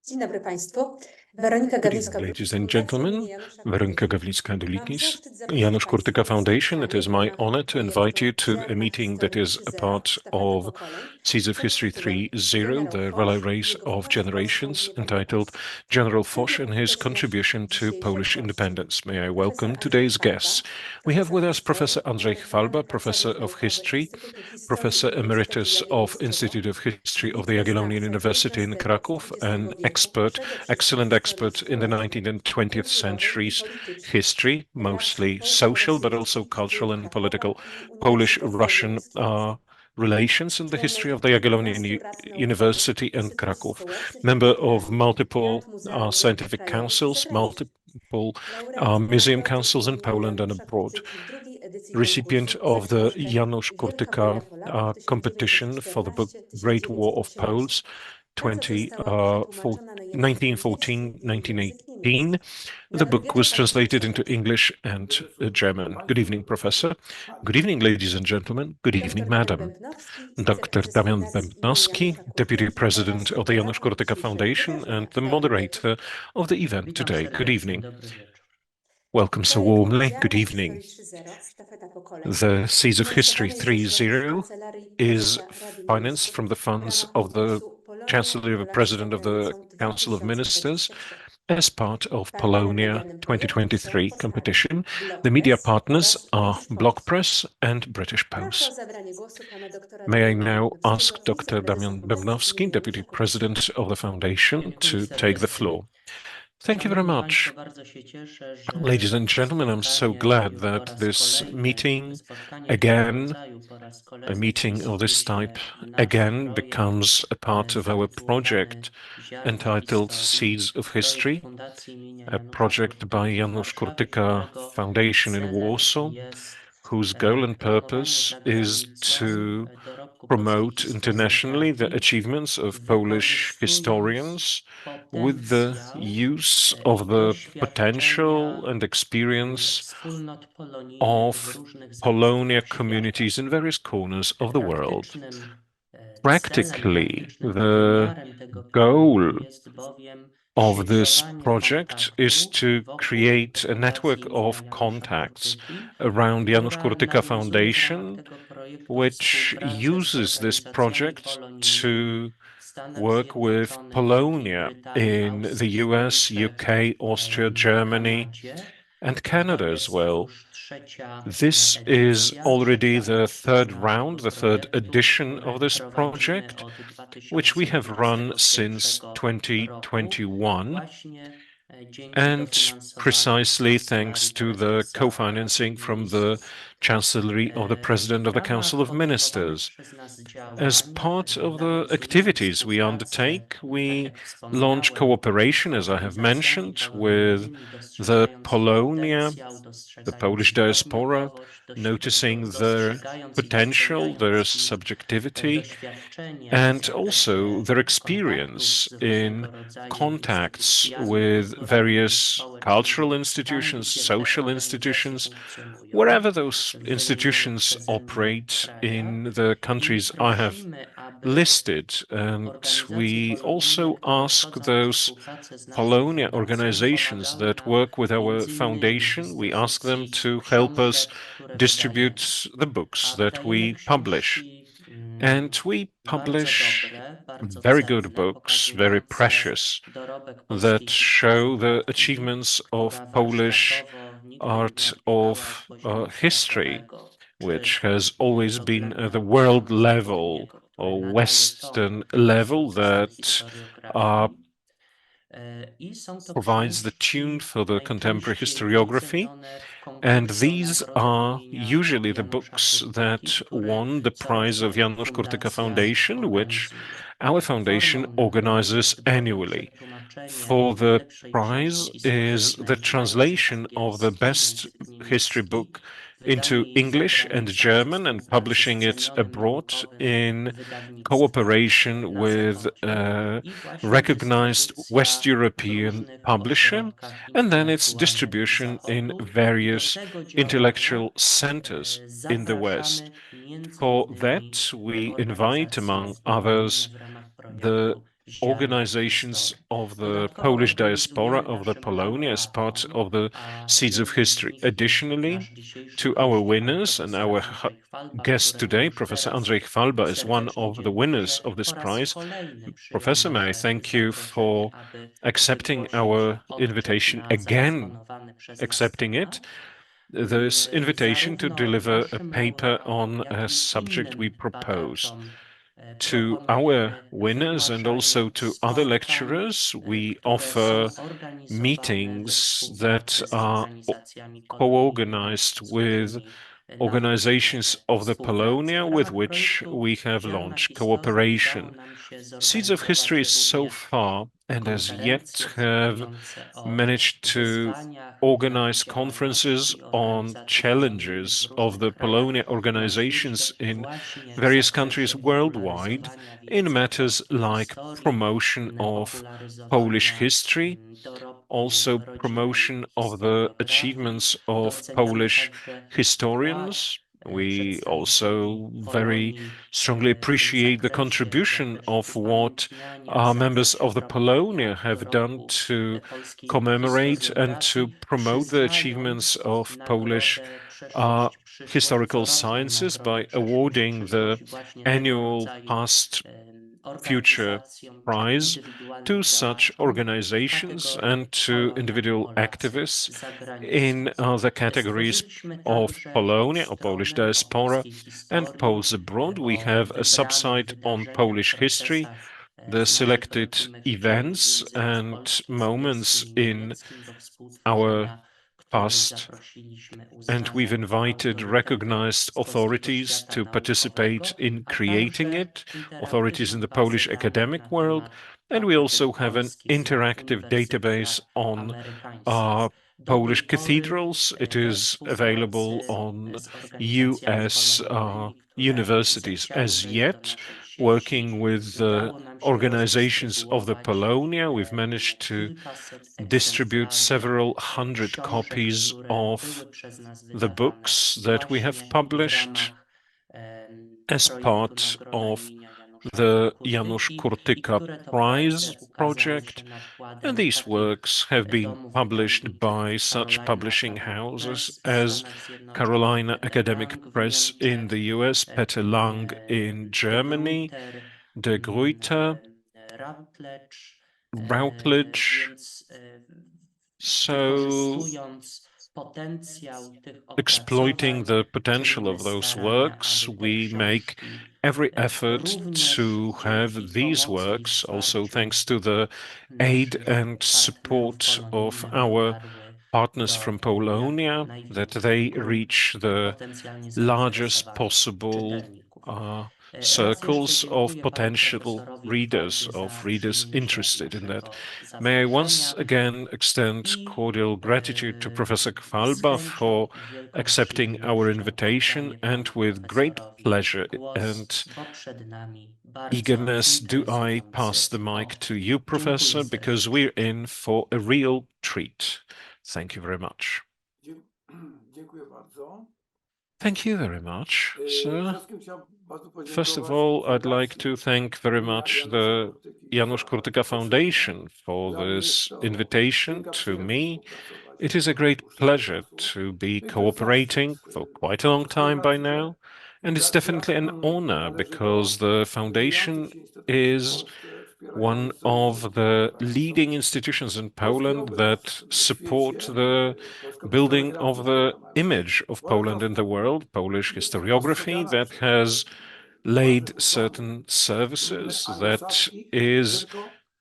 Dzień dobry Państwu. Weronika Good evening, Gawlińska-Dulikiś, ladies and Fundacja gentlemen. imienia Janusza Weronika Kurtyki. Mam Gawlicka-Dulikis, zaszczyt zaprosić Janusz Kurtyka Państwa na Foundation. It spotkanie is w my ramach honor to invite projektu you to a Przerwa meeting that Historii is a 3.0 part Sztafeta of Pokoleń, Seeds of pod History tytułem 3.0, Generał the relay Foch, race jego of wkład w polską generations, entitled niepodległość. General Foch Chciałabym and his powitać naszych contribution to dzisiejszych Polish gości. independence. May I Profesor welcome Andrzej today's Chwalba, guests. We have with us profesor Professor Andrzej emerytowany Chwalba, Professor pracownik of naukowy History, Instytutu Historii Professor Uniwersytetu Emeritus of Jagiellońskiego, Institute of History of the wybitny Jagiellonian znawca University in XIX i Kraków, XX an wieku, expert, przede wszystkim excellent historii expert in the 19th społecznej, and 20th kulturowej i centuries politycznej history, relacji mostly social, but also polsko-rosyjskich w cultural dziejach and Krakowa political i Uniwersytetu Polish-Russian Jagiellońskiego. relations in the history Członek of the Jagiellonian 12 rad naukowych, University and instytucji Kraków, społecznych i member of kulturalnych, multiple rad muzealnych scientific krajowych i councils, zagranicznych. multiple Laureat museum Nagrody councils in imienia Poland and Janusza abroad, Kurtyki w drugiej edycji recipient konkursu za of the książkę Janusz Wielka wojna Kurtyka Polaków competition for the book Great War of 1914-1918. Poles Praca 20, została przetłumaczona na języki angielski i język niemiecki. 1914-1918. The Dobry book wieczór, was panie translated into profesorze. English and German. Good evening, Professor. Good evening, ladies and gentlemen. Good evening, Dr Damian Madam. Bębnowski, Dr. wiceprezes Damian Fundacji imienia Bębnowski, Janusza Deputy Kurtyki President oraz of the Janusz moderator Kurtyka dzisiejszego Foundation and wydarzenia. the Dobry wieczór. moderator of the event Witam today. Good serdecznie, evening. dobry wieczór. Welcome so Projekt warmly. Good Przerwa evening. Historii 3.0 Sztafeta Pokoleń The Seeds of History finansowany jest ze środków 3.0 Kancelarii is Prezesa Rady financed Ministrów from the w funds ramach of the konkursu Polonia i Chancellery of the Polacy za President of the granicą Council of Ministers 2023. as part of Partnerem Polonia medialnym projektu są 2023 powstawy competition. Block The media Press partners oraz are British Block Post. Press and British Proszę o Post. zabranie głosu pana doktora May I Damiana now Bębnowskiego, ask Dr. wiceprezesa Damian Fundacji Bębnowski, imienia Janusza Deputy Kurtyki. President of the Foundation, Dziękuję to take the serdecznie. floor. Thank you very Szanowni Państwo, much. bardzo się cieszę, że Ladies and to gentlemen, I'm so spotkanie glad już po that raz this kolejny, to meeting spotkanie tego again, rodzaju po raz a kolejny meeting of this wpisuje type, się w nasz again projekt becomes a part of our zatytułowany project Ziarna entitled Historii, Seeds of projekt History, Fundacji imienia a Janusza project by Kurtyki w Janusz Warszawie, Kurtyka którego Foundation in celem Warsaw, jest whose goal and promowanie purpose za is granicą to dorobku polskiej promote internationally the historiografii, achievements of Polish wykorzystując historians with the potencjał use i of the potential doświadczenia and experience wspólnot polonijnych w of różnych Polonia zakątkach świata. communities in various corners of the world. Celem, Practically, praktycznym the wymiarem tego goal projektu jest bowiem of this sieciowanie project is kontaktów to wokół create a Fundacji network imienia of Janusza contacts Kurtyki, around Janusz która Kurtyka nawiązuje w ramach Foundation, tego projektu which współpracę z uses this organizacjami project polonijnymi to w Stanach work with Zjednoczonych, Wielkiej Polonia Brytanii, in the Austrii, US, Niemczech, UK, Austria, Germany, Kanadzie. and To Canada as jest well. już trzecia This is edycja, already trzecia the odsłona third round, naszego the third projektu, edition które of this prowadzimy project, od which we have run 2021 since roku, 2021, właśnie dzięki and dofinansowaniu z precisely Kancelarii thanks to the Prezesa Rady co-financing from the Ministrów. Chancellery of the President W of the Council ramach of podejmowanych Ministers. przez nas As działań, part of the nawiązujemy activities we współpracę, undertake, tak we jak launch wspominałem, cooperation, z as I have organizacjami mentioned, with polonijnymi, the dostrzegając Polonia, potencjał, the dostrzegając Polish diaspora, podmiotowość, noticing their dostrzegając i potential, their doceniając ich subjectivity, doświadczenie w and also zakresie their kontaktów experience z in różnego rodzaju contacts instytucjami with kulturowymi i various cultural społecznymi tam, institutions, gdzie te social organizacje institutions, funkcjonują wherever those w wymienionych institutions przeze mnie operate krajach in the i countries I have prosimy, aby listed. And organizacje we polonijne, also które ask wchodzą we those współpracę z naszą Polonia fundacją, organizations pomagały that nam work with our między innymi w foundation, we ask them dystrybucji to help us książek, które wydajemy. distribute the books A that wydajemy we publish. książki And we bardzo publish dobre, bardzo very good cenne, books, very pokazujące precious, dorobek that polskiej show the historiografii, achievements of która Polish warsztatowo nigdy nie art traktowała of poziomu history, światowego which czy has always been at the dogłębnego world poziomu level zachodniego, który or nadaje ton Western level współczesnej that uh, historiografii. I są to provides the tune książki for the contemporary najczęściej historiography. wycenione w And konkursie o these nagrodę are imienia usually the Janusza books Kurtyki, that które won the prize of corocznie Janusz Kurtyka fundacja Foundation, which organizuje. our foundation Formą nagrody organizes jest bowiem annually. przetłumaczenie For the najlepszej książki prize is the historycznej, wydającej w translation of the angielski, best język history niemiecki, book into wydanie jej za English and granicą we German and współpracy z publishing it cenionym abroad naukowym in wydawnictwem cooperation na with Zachodzie a i właśnie recognized West dystrybucja w European różnych publisher, ośrodkach and then its intelektualnych distribution in Zachodu. I do various tego działania intellectual centers in the West. zapraszamy między For innymi that, we invite, among organizacje wymienione others, w ramach the projektu organizations of the Polish diaspora of the Polonia as part of the Seeds of History. Additionally, to our winners, and our guest today, Professor Andrzej Chwalba, is one of the winners of this prize. Professor, may I thank you for accepting our invitation again, accepting it. This invitation to deliver a paper on a subject we propose. To our winners and also to other lecturers, we offer meetings that are co-organized with organizations of the Polonia with which we have launched cooperation. Seeds of History so far and as yet have managed to organize conferences on challenges of the Polonia organizations in various countries worldwide in matters like promotion of Polish history, also promotion of the achievements of Polish historians. We also very strongly appreciate the contribution of what our members of the Polonia have done to commemorate and to promote the achievements of Polish historical sciences by awarding the annual Past Future Prize to such organizations and to individual activists in the categories of Polonia or Polish diaspora and Poles abroad. We have a subsite on Polish history, the selected events and moments in our past, and we've invited recognized authorities to participate in creating it, authorities in the Polish academic world, and we also have an interactive database on Polish cathedrals. It is available on US universities. As yet, working with the organizations of the Polonia, we've managed to distribute several hundred copies of the books that we have published as part of the Janusz Prize project, and these works have been published by such publishing houses as Carolina Academic Press in the US, Peter Lang in Germany, De Gruyter, Routledge. So, exploiting the potential of those works, we make every effort to have these works, also thanks to the aid and support of our partners from Polonia, that they reach the largest possible circles of potential readers, of readers interested in that. May I once again extend cordial gratitude to Professor Chwalba for accepting our invitation, and with great pleasure and eagerness do I pass the mic to you, Professor, because we're in for a real treat. Thank you very much. Thank you very much, sir. First of all, I'd like to thank very much the Janusz Kurtyka Foundation for this invitation to me. It is a great pleasure to be cooperating for quite a long time by now, and it's definitely an honor because the foundation is one of the leading institutions in Poland that support the building of the image of Poland in the world, Polish historiography that has laid certain services that is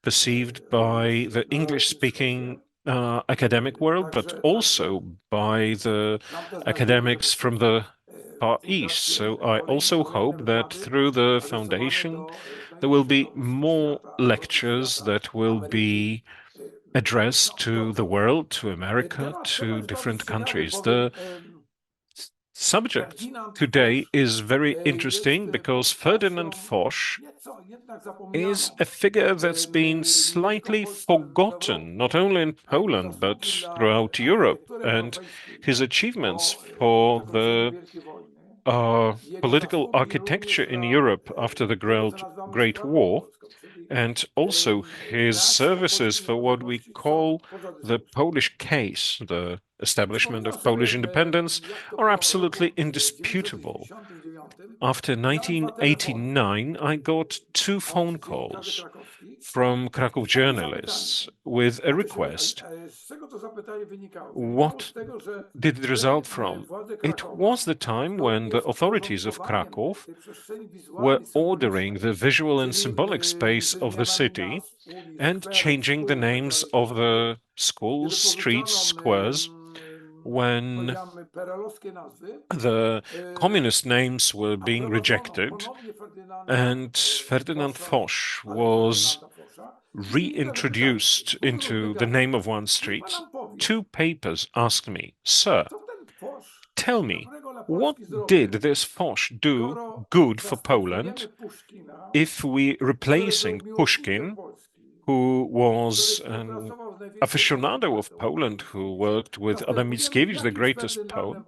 perceived by the English-speaking academic world, but also by the academics from the Far East. So I also hope that through the foundation, there will be more lectures that will be addressed to the world, to America, to different countries. The subject today is very interesting because Ferdinand Foch is a figure that's been slightly forgotten, not only in Poland, but throughout Europe, and his achievements for the political architecture in Europe after the Great War and also his services for what we call the Polish case, the establishment of Polish independence, are absolutely indisputable. After 1989, I got 2 phone calls from Kraków journalists with a request. What did it result from? It was the time when the authorities of Kraków were ordering the visual and symbolic space of the city and changing the names of the schools, streets, squares, when the communist names were being rejected, and Ferdynand Foch was reintroduced into the name of one street. 2 papers asked me, "Sir, tell me, what did this Foch do good for Poland if we replacing Pushkin, who was an aficionado of Poland, who worked with Adam Mickiewicz, the greatest poet,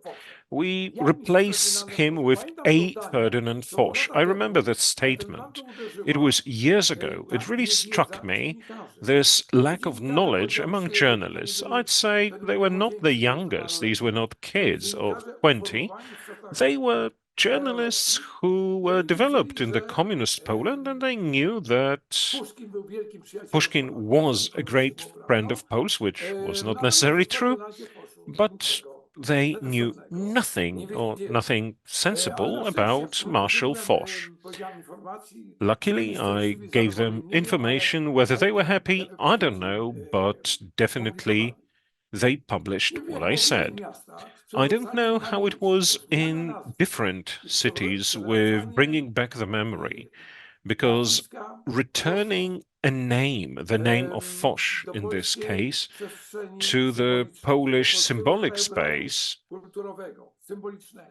we replace him with a Ferdinand Foch." I remember that statement. It was years ago. It really struck me, this lack of knowledge among journalists. I'd say they were not the youngest. These were not kids of 20. They were journalists who were developed in the communist Poland, and they knew that Pushkin was a great friend of Poles, which was not necessarily true, but they knew nothing or nothing sensible about Marshal Foch. Luckily, I gave them information. Whether they were happy, I don't know, but definitely they published what I said. I don't know how it was in different cities with bringing back the memory, because returning a name, the name of Foch in this case, to the Polish symbolic space,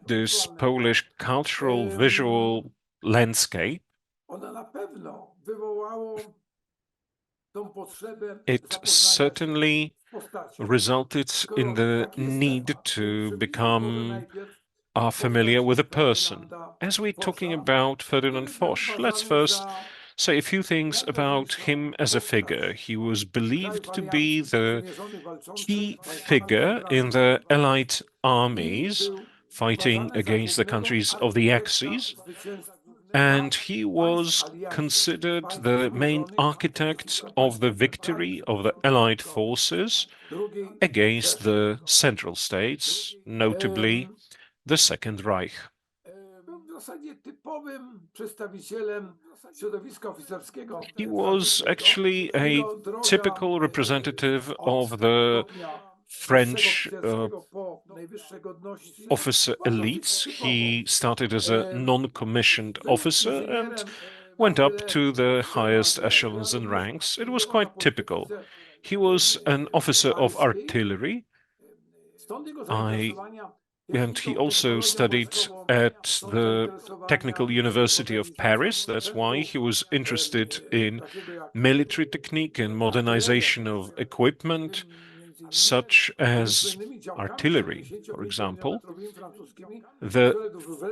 this Polish cultural visual landscape, it certainly resulted in the need to become familiar with a person. As we're talking about Ferdinand Foch, let's first say a few things about him as a figure. He was believed to be the key figure in the Allied armies fighting against the countries of the Axis, and he was considered the main architect of the victory of the Allied forces against the Central States, notably the Second Reich. He was actually a typical representative of the French officer elites. He started as a non-commissioned officer and went up to the highest echelons and ranks. It was quite typical. He was an officer of artillery, and he also studied at the Technical University of Paris. That's why he was interested in military technique and modernization of equipment, such as artillery, for example. The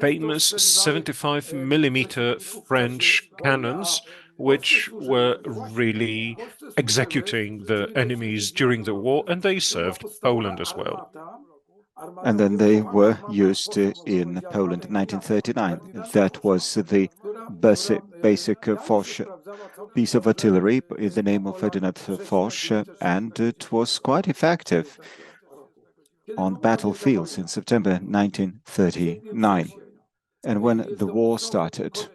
famous 75 millimeter French cannons, which were really executing the enemies during the war, and they served Poland as well. And then they were used in Poland in 1939. That was the basic Foch piece of artillery in the name of Ferdinand Foch, and it was quite effective on battlefields in September 1939. And when the war started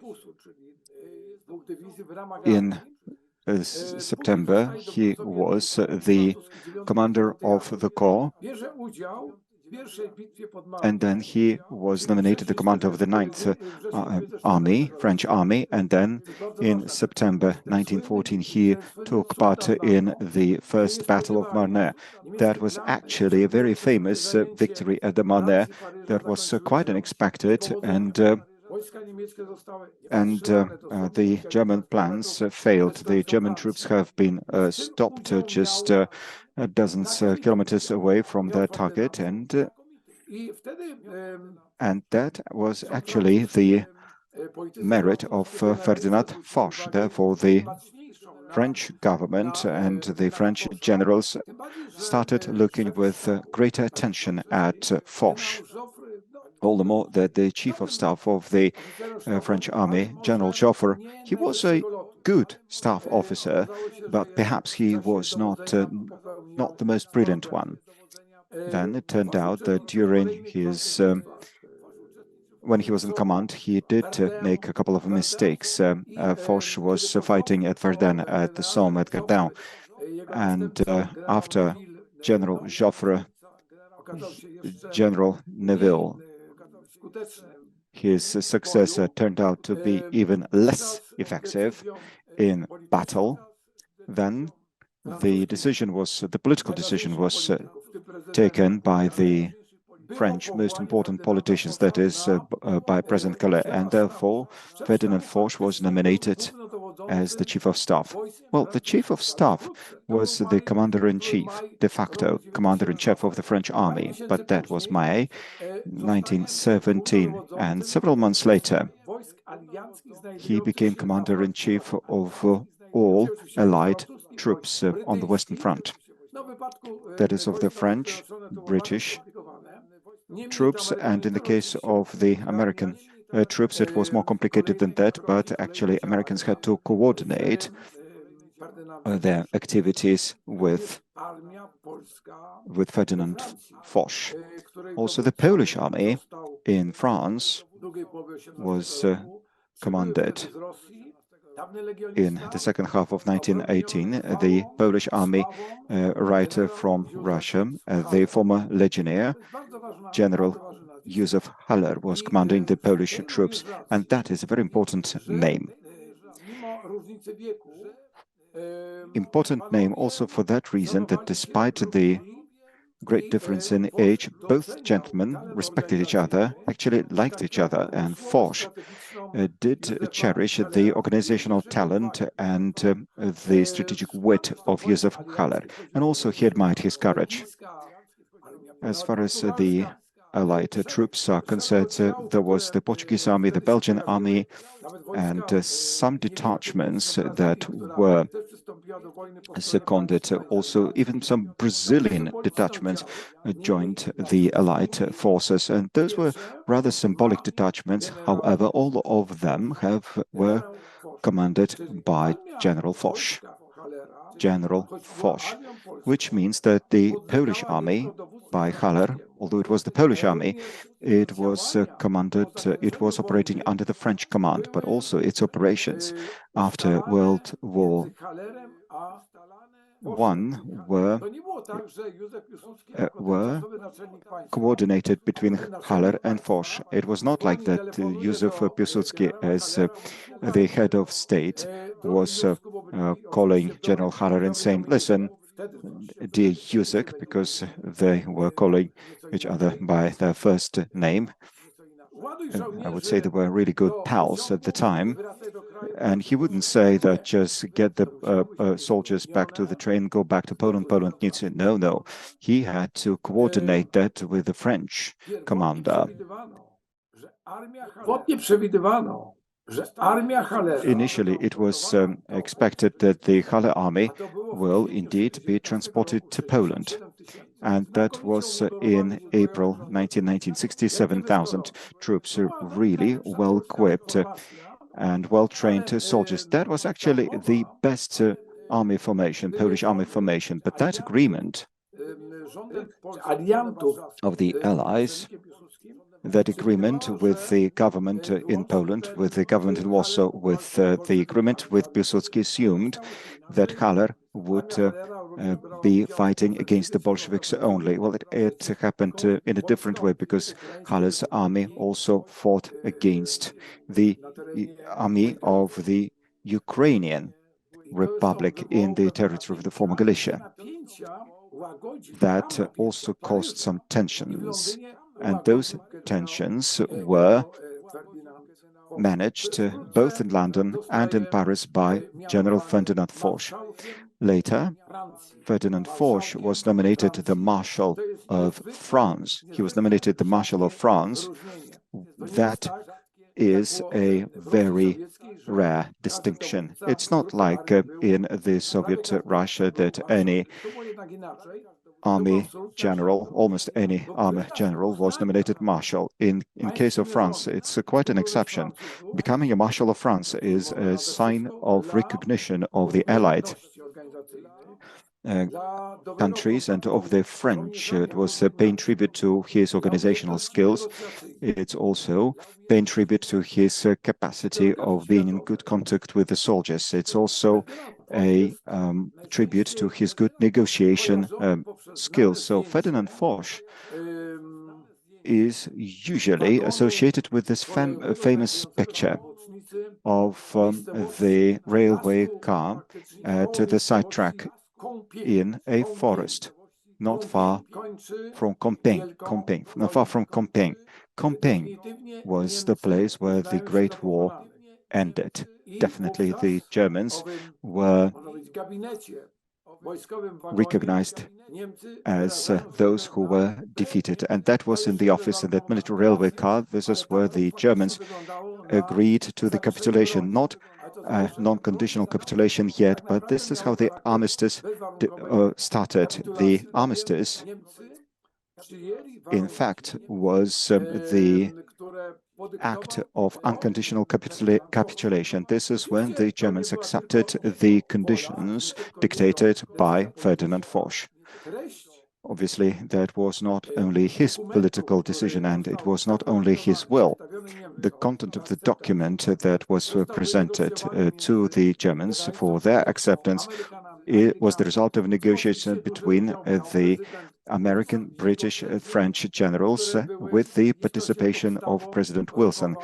in September, he was the commander of the corps, and then he was nominated the commander of the 9th Army, French Army, and then in September 1914 he took part in the First Battle of Marne. That was actually a very famous victory at the Marne that was quite unexpected, and the German plans failed. The German troops have been stopped just dozens kilometers away from their target, and that was actually the merit of Ferdinand Foch. Therefore, the French government and the French generals started looking with greater attention at Foch. All the more that the chief of staff of the French army, General Joffre, he was a good staff officer, but perhaps he was not the most brilliant one. Then it turned out that during his when he was in command, he did make a couple of mistakes. Foch was fighting at Verdun, at the Somme, at Verdun, and after General Joffre, General Neville, his successor, turned out to be even less effective in battle. Then the political decision was taken by the French most important politicians, that is, by President Calais, and therefore Ferdinand Foch was nominated as the chief of staff. Well, the chief of staff was the commander-in-chief, de facto commander-in-chief of the French army, but that was May 1917, and several months later he became commander-in-chief of all Allied troops on the Western Front. That is, of the French, British troops, and in the case of the American troops, it was more complicated than that, but actually Americans had to coordinate their activities with Ferdinand Foch. Also, the Polish army in France was commanded in the second half of 1918, the Polish army right from Russia, the former legionnaire, General Józef Haller, was commanding the Polish troops, and that is a very important name. Important name also for that reason that despite the great difference in age, both gentlemen respected each other, actually liked each other, and Foch did cherish the organizational talent and the strategic wit of Józef Haller, and also he admired his courage. As far as the Allied troops are concerned, there was the Portuguese army, the Belgian army, and some detachments that were seconded. Also, even some Brazilian detachments joined the Allied forces, and those were rather symbolic detachments. However, all of them were commanded by General Foch. General Foch, which means that the Polish army by Haller, although it was the Polish army, it was operating under the French command, but also its operations after World War I were coordinated between Haller and Foch. It was not like that Józef Piłsudski, as the head of state, was calling General Haller and saying, "Listen, dear Józef," because they were calling each other by their first name. I would say they were really good pals at the time. And he wouldn't say that just get the soldiers back to the train, go back to Poland, Poland needs it. No, no. He had to coordinate that with the French commander. Initially, it was expected that the Haller army will indeed be transported to Poland. And that was in April 1919, 67,000 troops, really well-equipped and well-trained soldiers. That was actually the best army formation, Polish army formation. But that agreement of the Allies, that agreement with the government in Poland, with the government in Warsaw, with the agreement with Piłsudski, assumed that Haller would be fighting against the Bolsheviks only. Well, it happened in a different way, because Haller's army also fought against the army of the Ukrainian Republic in the territory of the former Galicia. That also caused some tensions, and those tensions were managed both in London and in Paris by General Ferdinand Foch. Later, Ferdinand Foch was nominated the Marshal of France. He was nominated the Marshal of France. That is a very rare distinction. It's not like in the Soviet Russia that any army general, almost any army general, was nominated marshal. In case of France, it's quite an exception. Becoming a marshal of France is a sign of recognition of the Allied countries and of the French. It was paying tribute to his organizational skills. It's also paying tribute to his capacity of being in good contact with the soldiers. It's also a tribute to his good negotiation skills. So Ferdinand Foch is usually associated with this famous picture of the railway car to the sidetrack in a forest, not far from Compiègne, not far from Compiègne. Compiègne was the place where the Great War ended. Definitely the Germans were recognized as those who were defeated. And that was in the office in that military railway car. This is where the Germans agreed to the capitulation, not a non-conditional capitulation yet, but this is how the armistice started. The armistice, in fact, was the act of unconditional capitulation. This is when the Germans accepted the conditions dictated by Ferdinand Foch. Obviously, that was not only his political decision and it was not only his will. The content of the document that was presented to the Germans for their acceptance, it was the result of a negotiation between the American, British, French generals with the participation of President Wilson.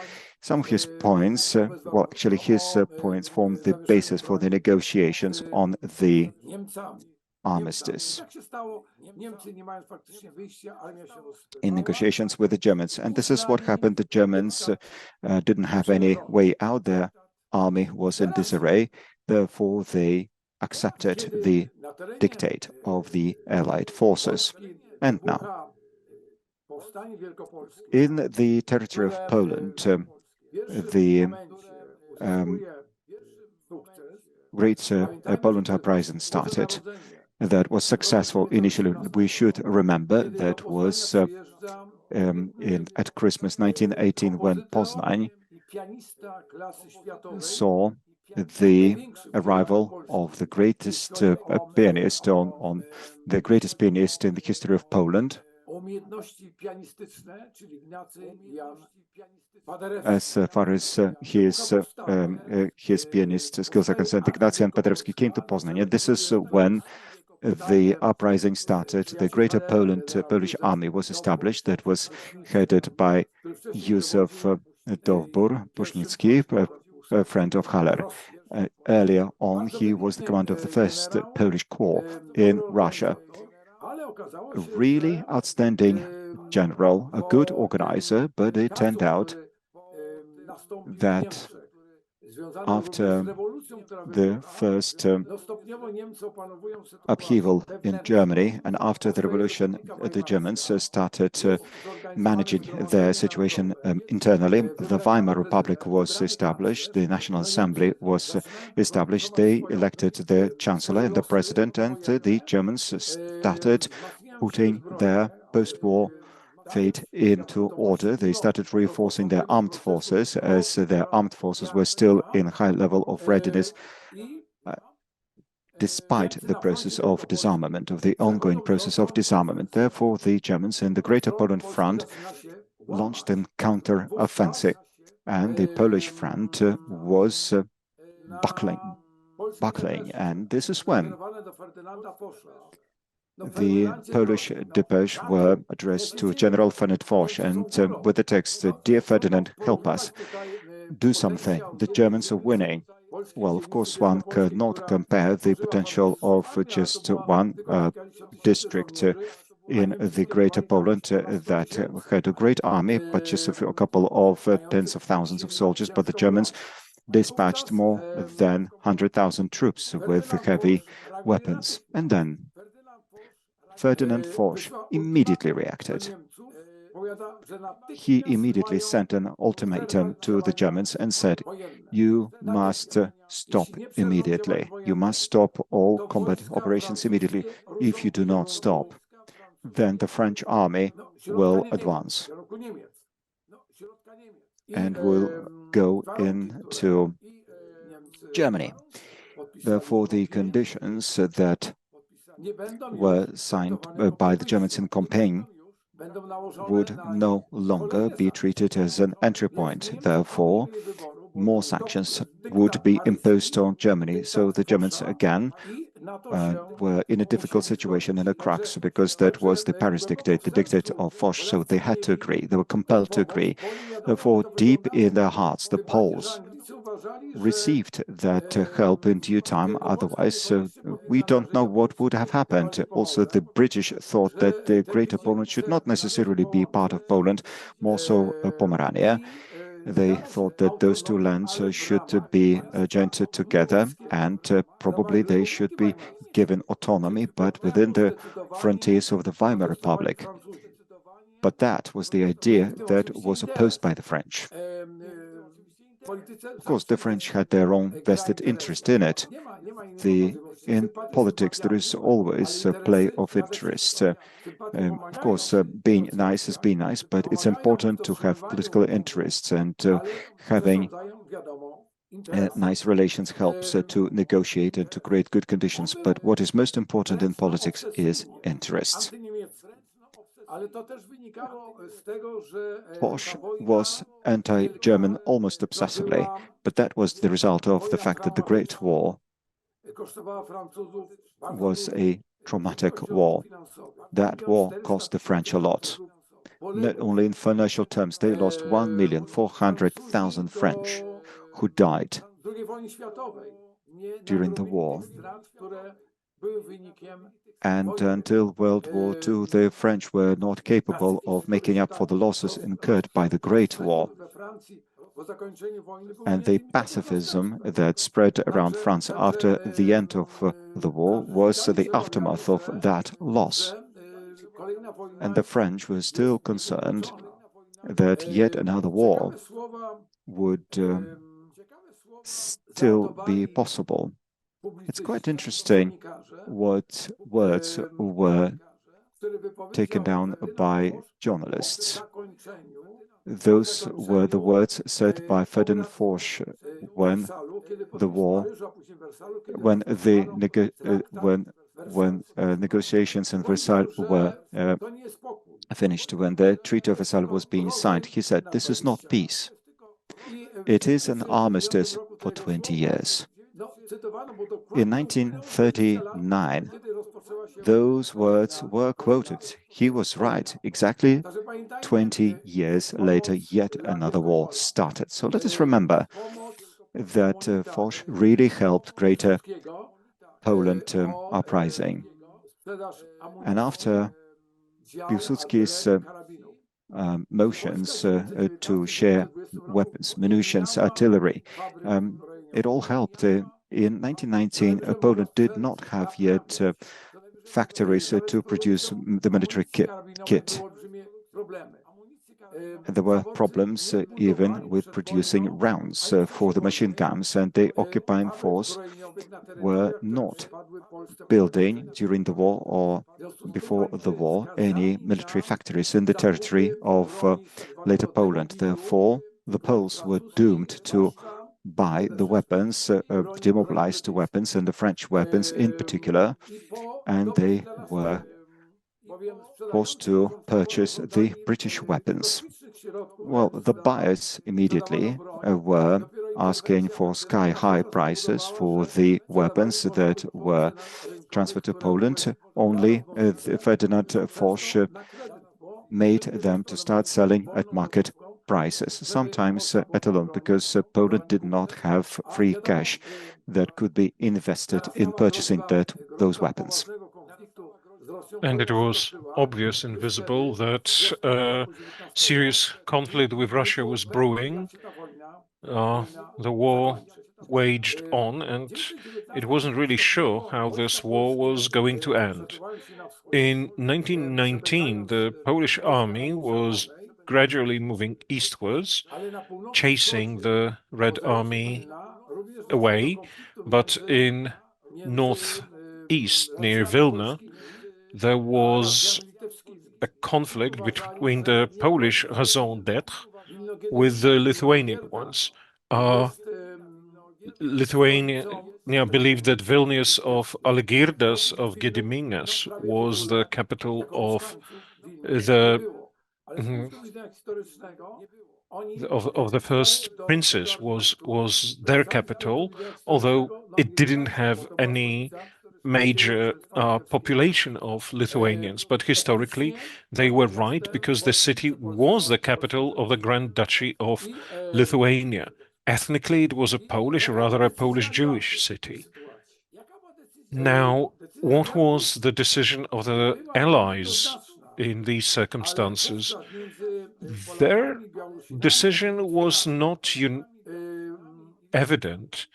Some of his points, well, actually his points formed the basis for the negotiations on the armistice in negotiations with the Germans. And this is what happened. The Germans didn't have any way out. Their army was in disarray. Therefore, they accepted the dictate of the Allied forces. And now, in the territory of Poland, the Great Poland Uprising started. That was successful initially. We should remember that was at Christmas 1918 when Poznań saw the arrival of the greatest pianist the greatest pianist in the history of Poland. As far as his pianist skills are concerned, Ignacy Paderewski came to Poznań, and this is when the uprising started. The Greater Polish Army was established that was headed by Józef Dowbor-Pusznicki, a friend of Haller. Earlier on, he was the commander of the First Polish Corps in Russia. A really outstanding general, a good organizer, but it turned out that after the first upheaval in Germany and after the revolution, the Germans started managing their situation internally. The Weimar Republic was established, the National Assembly was established, they elected the Chancellor and the President, and the Germans started putting their post-war fate into order. They started reinforcing their armed forces, as their armed forces were still in high level of readiness, despite the process of disarmament, of the ongoing process of disarmament. Therefore, the Germans in the Greater Poland Front launched a counter-offensive, and the Polish front was buckling. And this is when the Polish depeche were addressed to General Ferdinand Foch, and with the text, "Dear Ferdinand, help us, do something. The Germans are winning." Well, of course, one cannot compare the potential of just one district in the Greater Poland that had a great army, but just a couple of tens of thousands of soldiers. But the Germans dispatched more than 100,000 troops with heavy weapons. And then Ferdinand Foch immediately reacted. he immediately sent an ultimatum to the Germans and said, you must stop immediately. You must stop all combat operations immediately. If you do not stop, then the French army will advance and will go into Germany. Therefore, the conditions that were signed by the Germans in Compiègne would no longer be treated as an entry point. Therefore, more sanctions would be imposed on Germany. So the Germans again were in a difficult situation, in a crux, because that was the Paris dictate, the dictate of Foch. So they had to agree. They were compelled to agree. Therefore, deep in their hearts, the Poles received that help in due time. Otherwise, we don't know what would have happened. Also, the British thought that the Greater Poland should not necessarily be part of Poland, more so Pomerania. They thought that those two lands should be joined together, and probably they should be given autonomy, but within the frontiers of the Weimar Republic. But that was the idea that was opposed by the French. Of course, the French had their own vested interest in it. In politics, there is always a play of interest. Of course, being nice is being nice, but it's important to have political interests, and having nice relations helps to negotiate and to create good conditions. But what is most important in politics is interests. Foch was anti-German almost obsessively, but that was the result of the fact that the Great War was a traumatic war. That war cost the French a lot. Not only in financial terms, they lost 1,400,000 French who died during the war. And until World War II, the French were not capable of making up for the losses incurred by the Great War. And the pacifism that spread around France after the end of the war was the aftermath of that loss. And the French were still concerned that yet another war would still be possible. It's quite interesting what words were taken down by journalists. Those were the words said by Ferdinand Foch when negotiations in Versailles were finished, when the Treaty of Versailles was being signed. He said, "This is not peace. It is an armistice for 20 years." In 1939, those words were quoted. He was right. Exactly 20 years later, yet another war started. So let us remember that Foch really helped Greater Poland uprising. And after Piłsudski's motions to share weapons, munitions, artillery, it all helped. In 1919, Poland did not have yet factories to produce the military kit. There were problems even with producing rounds for the machine guns, and the occupying force were not building during the war or before the war any military factories in the territory of later Poland. Therefore, the Poles were doomed to buy the weapons, demobilized weapons, and the French weapons in particular, and they were forced to purchase the British weapons. Well, the buyers immediately were asking for sky-high prices for the weapons that were transferred to Poland. Only Ferdinand Foch made them to start selling at market prices, sometimes at a loan, because Poland did not have free cash that could be invested in purchasing those weapons. And it was obvious and visible that serious conflict with Russia was brewing. The war waged on, and it wasn't really sure how this war was going to end. In 1919, the Polish army was gradually moving eastwards, chasing the Red Army away, but in northeast, near Vilna, there was a conflict between the Polish raison d'être with the Lithuanian ones. Lithuania believed that Vilnius of Algirdas of Gediminas was the capital of the of the first princes, was their capital, although it didn't have any major population of Lithuanians. But historically, they were right, because the city was the capital of the Grand Duchy of Lithuania. Ethnically, it was a Polish, or rather a Polish-Jewish city. Now, what was the decision of the Allies in these circumstances? Their decision was not evident.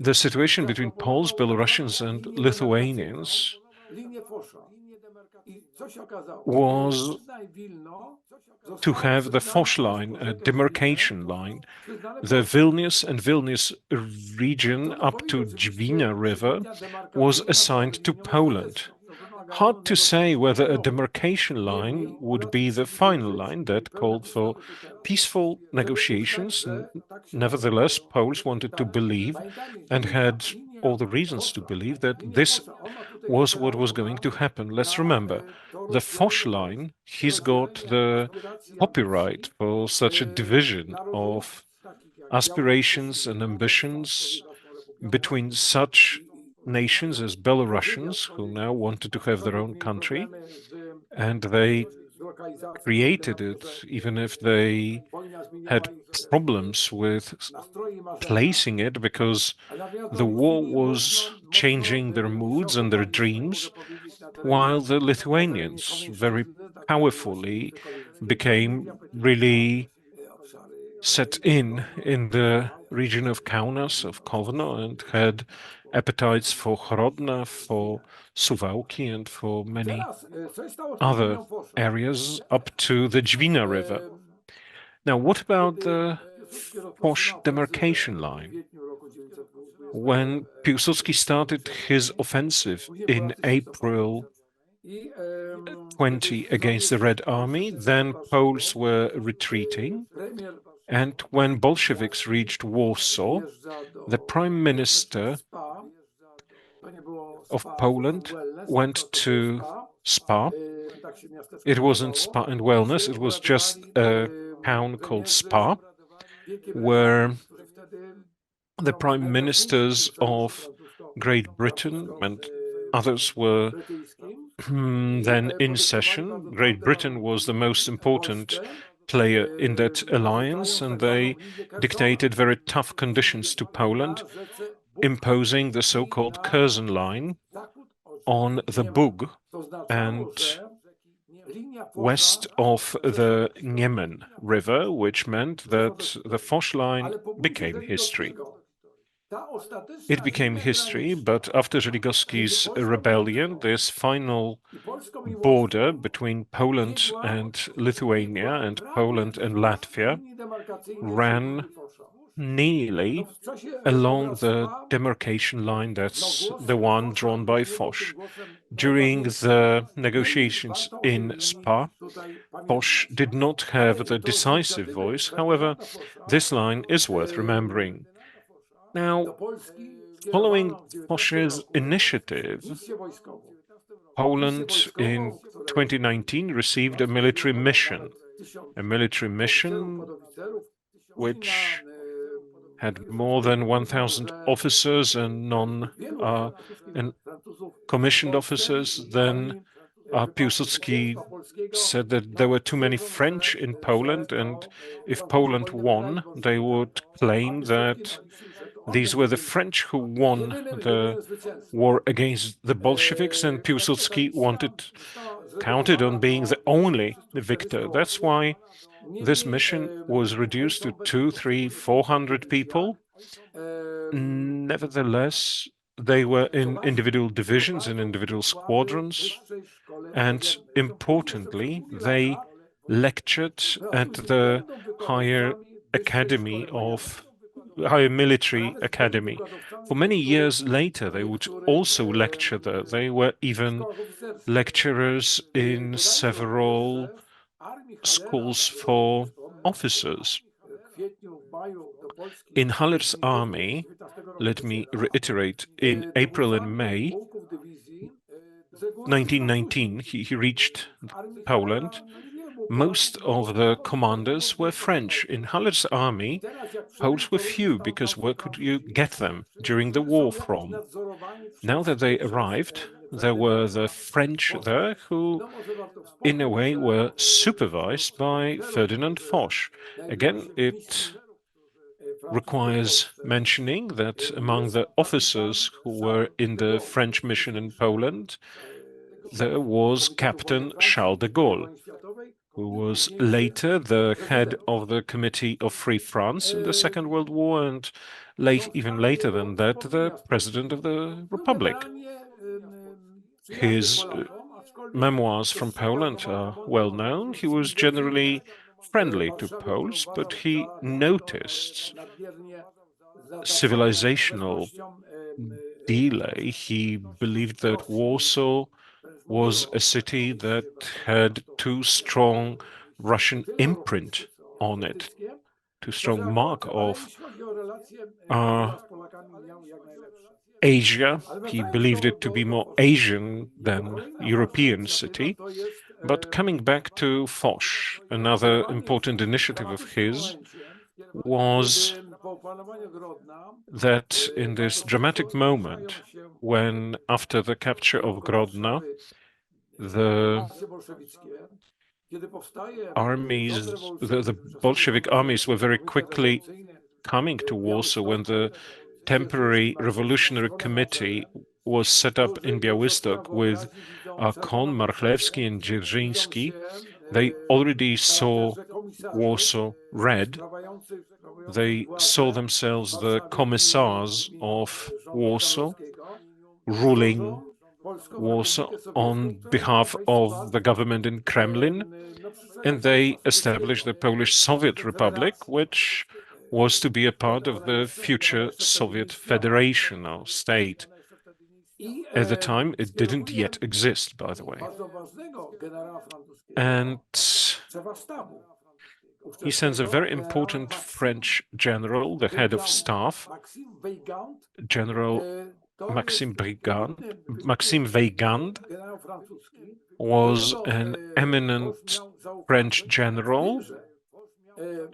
The situation between Poles, Belarusians, and Lithuanians was to have the Foch line, a demarcation line. The Vilnius and Vilnius region up to Dvina River was assigned to Poland. Hard to say whether a demarcation line would be the final line. That called for peaceful negotiations. Nevertheless, Poles wanted to believe, and had all the reasons to believe, that this was what was going to happen. Let's remember, the Foch line, he's got the copyright for such a division of aspirations and ambitions between such nations as Belarusians, who now wanted to have their own country, and they created it, even if they had problems with placing it, because the war was changing their moods and their dreams, while the Lithuanians very powerfully became really set in the region of Kaunas, of Kovno, and had appetites for Hrodna, for Suwałki, and for many other areas up to the Dvina River. Now, what about the Foch demarcation line? When Piłsudski started his offensive in April 20 against the Red Army, then Poles were retreating, and when Bolsheviks reached Warsaw, the Prime Minister of Poland went to Spa. It wasn't Spa and Wellness, it was just a town called Spa, where the prime ministers of Great Britain and others were then in session. Great Britain was the most important player in that alliance, and they dictated very tough conditions to Poland, imposing the so-called Curzon line on the Bug and west of the Niemen River, which meant that the Foch line became history. It became history, but after Żeligowski's rebellion, this final border between Poland and Lithuania and Poland and Latvia ran nearly along the demarcation line, that's the one drawn by Foch. During the negotiations in Spa, Foch did not have the decisive voice. However, this line is worth remembering. Now, following Foch's initiative, Poland in 2019 received a military mission which had more than 1,000 officers and commissioned officers. Then Piłsudski said that there were too many French in Poland, and if Poland won, they would claim that these were the French who won the war against the Bolsheviks, and Piłsudski counted on being the only victor. That's why this mission was reduced to 200, 300, 400 people, Nevertheless, they were in individual divisions, in individual squadrons, and importantly, they lectured at the higher military academy. For many years later, they would also lecture there. They were even lecturers in several schools for officers. In Haller's army, let me reiterate, in April and May 1919, he reached Poland. Most of the commanders were French. In Haller's army, Poles were few because where could you get them during the war from? Now that they arrived, there were the French there who, in a way, were supervised by Ferdinand Foch. Again, it requires mentioning that among the officers who were in the French mission in Poland, there was Captain Charles de Gaulle, who was later the head of the Committee of Free France in the Second World War, and even later than that, the President of the Republic. His memoirs from Poland are well known. He was generally friendly to Poles, but he noticed civilizational delay. He believed that Warsaw was a city that had too strong Russian imprint on it, too strong mark of Asia. He believed it to be more Asian than European city. But coming back to Foch, another important initiative of his was that in this dramatic moment, when after the capture of Grodno, the Bolshevik armies were very quickly coming to Warsaw, when the temporary revolutionary committee was set up in Białystok with Kohn, Marchlewski, and Dzierżyński. They already saw Warsaw red. They saw themselves the commissars of Warsaw, ruling Warsaw on behalf of the government in Kremlin, and they established the Polish Soviet Republic, which was to be a part of the future Soviet Federation or state. At the time, it didn't yet exist, by the way. And he sends a very important French general, the head of staff, General Maxime Weygand, was an eminent French general,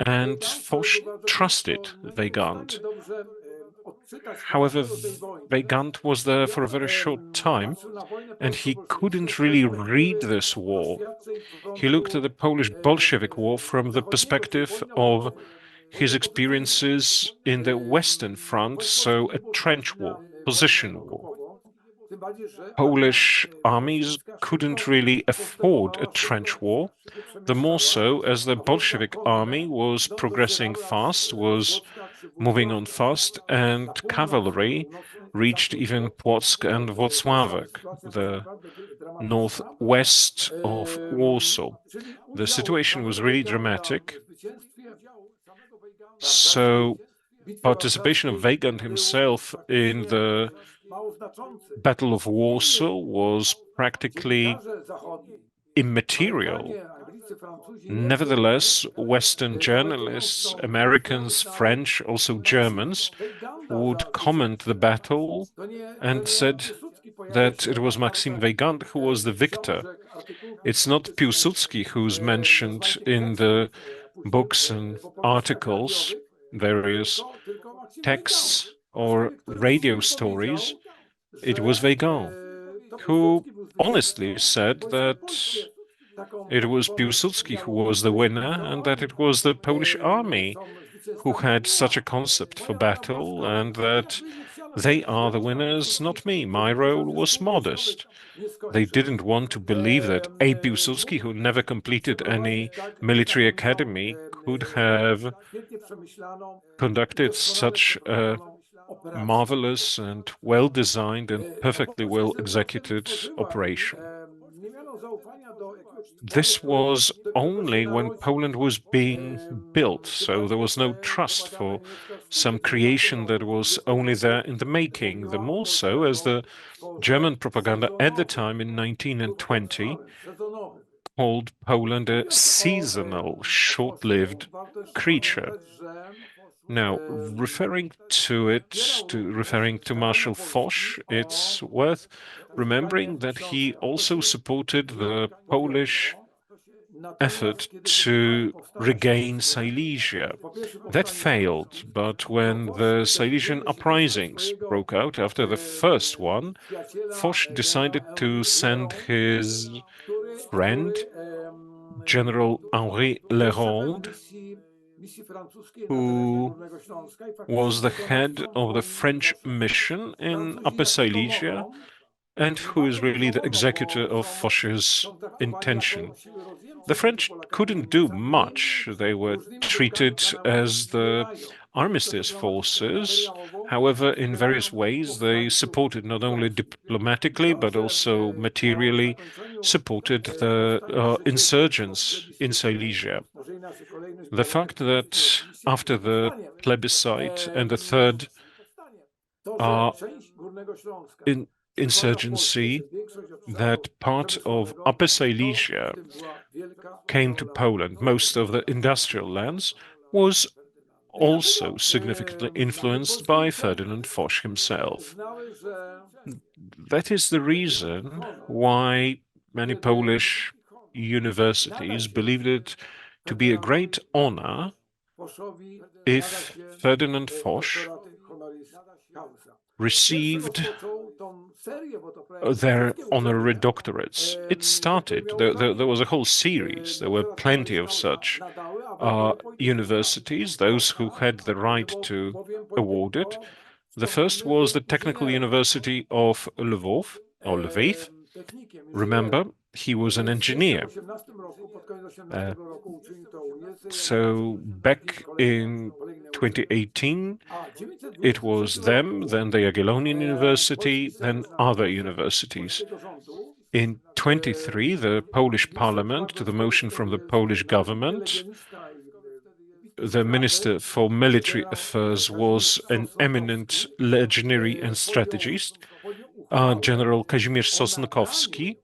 and Foch trusted Weygand. However, Weygand was there for a very short time, and he couldn't really read this war. He looked at the Polish Bolshevik War from the perspective of his experiences in the Western Front, so a trench war, position war. Polish armies couldn't really afford a trench war, the more so as the Bolshevik army was progressing fast, was moving on fast, and cavalry reached even Płock and Włocławek, the northwest of Warsaw. The situation was really dramatic. So participation of Weygand himself in the Battle of Warsaw was practically immaterial. Nevertheless, Western journalists, Americans, French, also Germans, would comment the battle and said that it was Maxime Weygand who was the victor. It's not Piłsudski who's mentioned in the books and articles, various texts or radio stories. It was Weygand who honestly said that it was Piłsudski who was the winner, and that it was the Polish army who had such a concept for battle, and that they are the winners, not me. My role was modest. They didn't want to believe that A. Piłsudski, who never completed any military academy, could have conducted such a marvelous and well-designed and perfectly well-executed operation. This was only when Poland was being built, so there was no trust for some creation that was only there in the making, the more so as the German propaganda at the time in 19 and 20 called Poland a seasonal, short-lived creature. Now, referring to Marshal Foch, it's worth remembering that he also supported the Polish effort to regain Silesia. That failed, but when the Silesian uprisings broke out after the first one, Foch decided to send his friend, General Henri Leronde, who was the head of the French mission in Upper Silesia and who is really the executor of Foch's intention. The French couldn't do much. They were treated as the armistice forces. However, in various ways, they supported not only diplomatically, but also materially supported the insurgents in Silesia. The fact that after the plebiscite and the third insurgency, that part of Upper Silesia came to Poland, most of the industrial lands, was also significantly influenced by Ferdinand Foch himself. That is the reason why many Polish universities believed it to be a great honor if Ferdinand Foch received their honorary doctorates. It started, there was a whole series, there were plenty of such universities, those who had the right to award it. The first was the Technical University of Lvov, or Lviv. Remember, he was an engineer. So back in 2018, it was them, then the Jagiellonian University, then other universities. In 23, the Polish Parliament, to the motion from the Polish government, the Minister for Military Affairs was an eminent legionary and strategist, General Kazimierz Sosnkowski,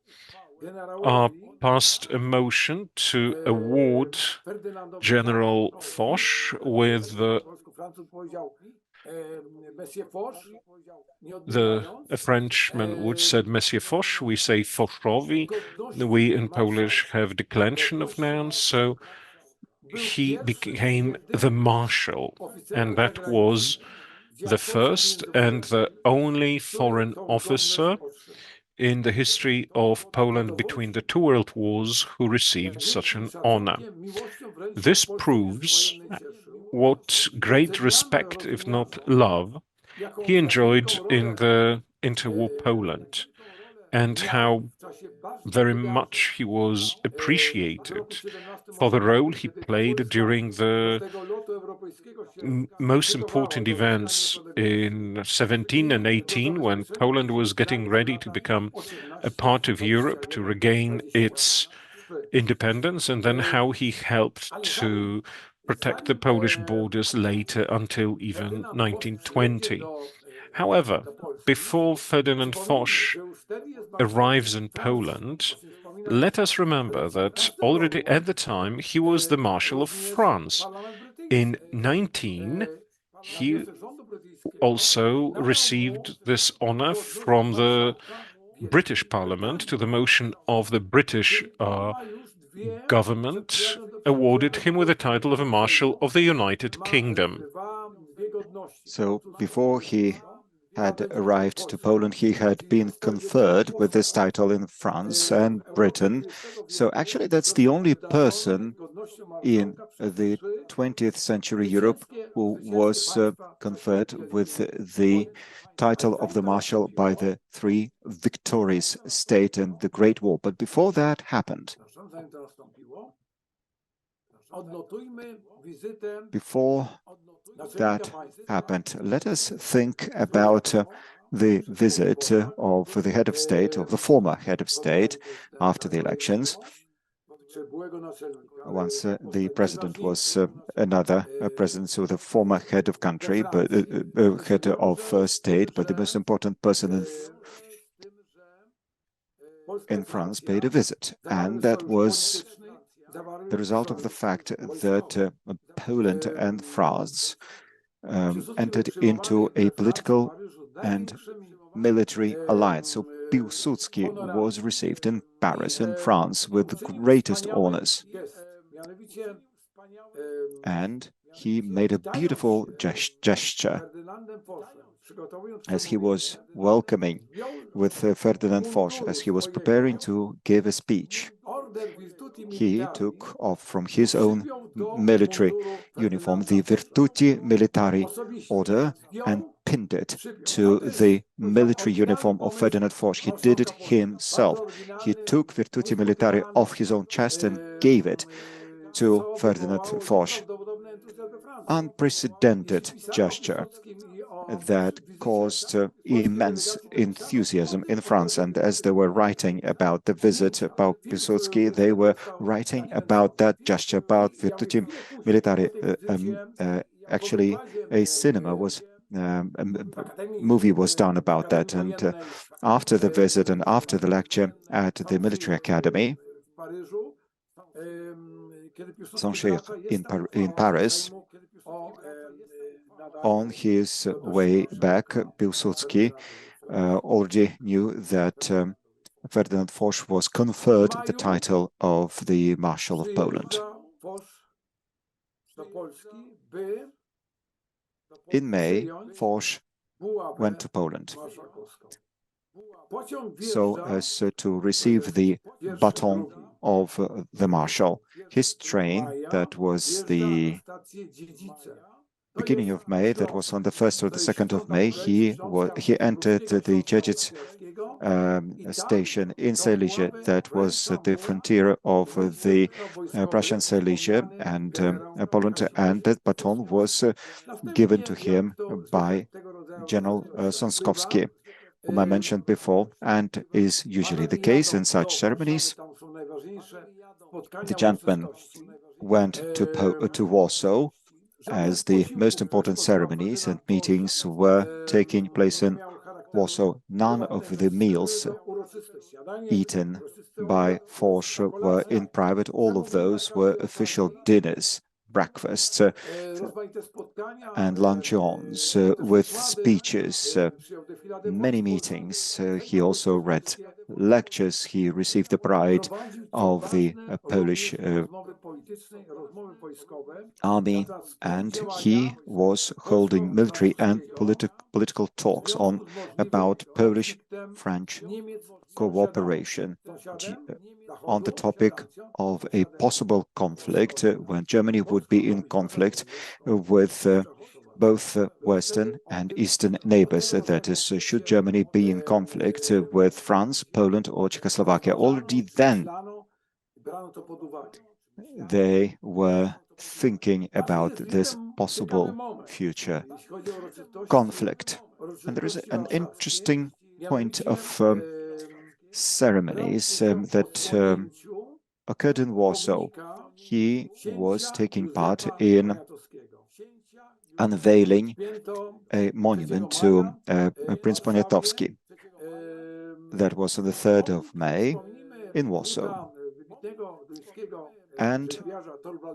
passed a motion to award General Foch with a Frenchman would say Monsieur Foch, we say Fochowi. We in Polish have declension of nouns, so he became the marshal, and that was the first and the only foreign officer in the history of Poland between the two world wars who received such an honor. This proves what great respect, if not love, he enjoyed in the interwar Poland, and how very much he was appreciated for the role he played during the most important events in 17 and 18, when Poland was getting ready to become a part of Europe, to regain its independence, and then how he helped to protect the Polish borders later until even 1920. However, before Ferdinand Foch arrives in Poland, let us remember that already at the time he was the Marshal of France. In 19, he also received this honor from the British Parliament to the motion of the British government, awarded him with the title of a Marshal of the United Kingdom. So before he had arrived to Poland, he had been conferred with this title in France and Britain. So actually that's the only person in the 20th century Europe who was conferred with the title of the Marshal by the three victorious states in the Great War. But before that happened, Before that happened, let us think about the visit of the head of state, of the former head of state, after the elections, once the president was another president, so the former head of country, but head of state, but the most important person in France paid a visit, and that was the result of the fact that Poland and France entered into a political and military alliance. So Piłsudski was received in Paris, in France, with the greatest honors. And he made a beautiful gesture as he was welcoming with Ferdinand Foch, as he was preparing to give a speech. He took off from his own military uniform the Virtuti Militari order and pinned it to the military uniform of Ferdinand Foch. He did it himself. He took Virtuti Militari off his own chest and gave it to Ferdinand Foch. Unprecedented gesture that caused immense enthusiasm in France. And as they were writing about the visit about Piłsudski, they were writing about that gesture, about Virtuti Militari. Actually, a cinema was a movie was done about that. And after the visit and after the lecture at the military academy, Saint-Cyr in Paris, on his way back, Piłsudski already knew that Ferdinand Foch was conferred the title of the Marshal of Poland. In May, Foch went to Poland so as to receive the baton of the Marshal. His train, that was the beginning of May, that was on the 1st or the 2nd of May, he entered the Dziedzic station in Silesia, that was the frontier of the Prussian Silesia and Poland, and that baton was given to him by General Sąskowski, whom I mentioned before, and is usually the case in such ceremonies. The gentleman went to Warsaw, as the most important ceremonies and meetings were taking place in Warsaw. None of the meals eaten by Foch were in private. All of those were official dinners, breakfasts, and luncheons with speeches, many meetings. He also read lectures. He received the pride of the Polish army, and he was holding military and political talks about Polish-French cooperation on the topic of a possible conflict when Germany would be in conflict with both Western and Eastern neighbors. That is, should Germany be in conflict with France, Poland, or Czechoslovakia? Already then, they were thinking about this possible future conflict. And there is an interesting point of ceremonies that occurred in Warsaw. He was taking part in unveiling a monument to Prince Poniatowski. That was on the 3rd of May in Warsaw. And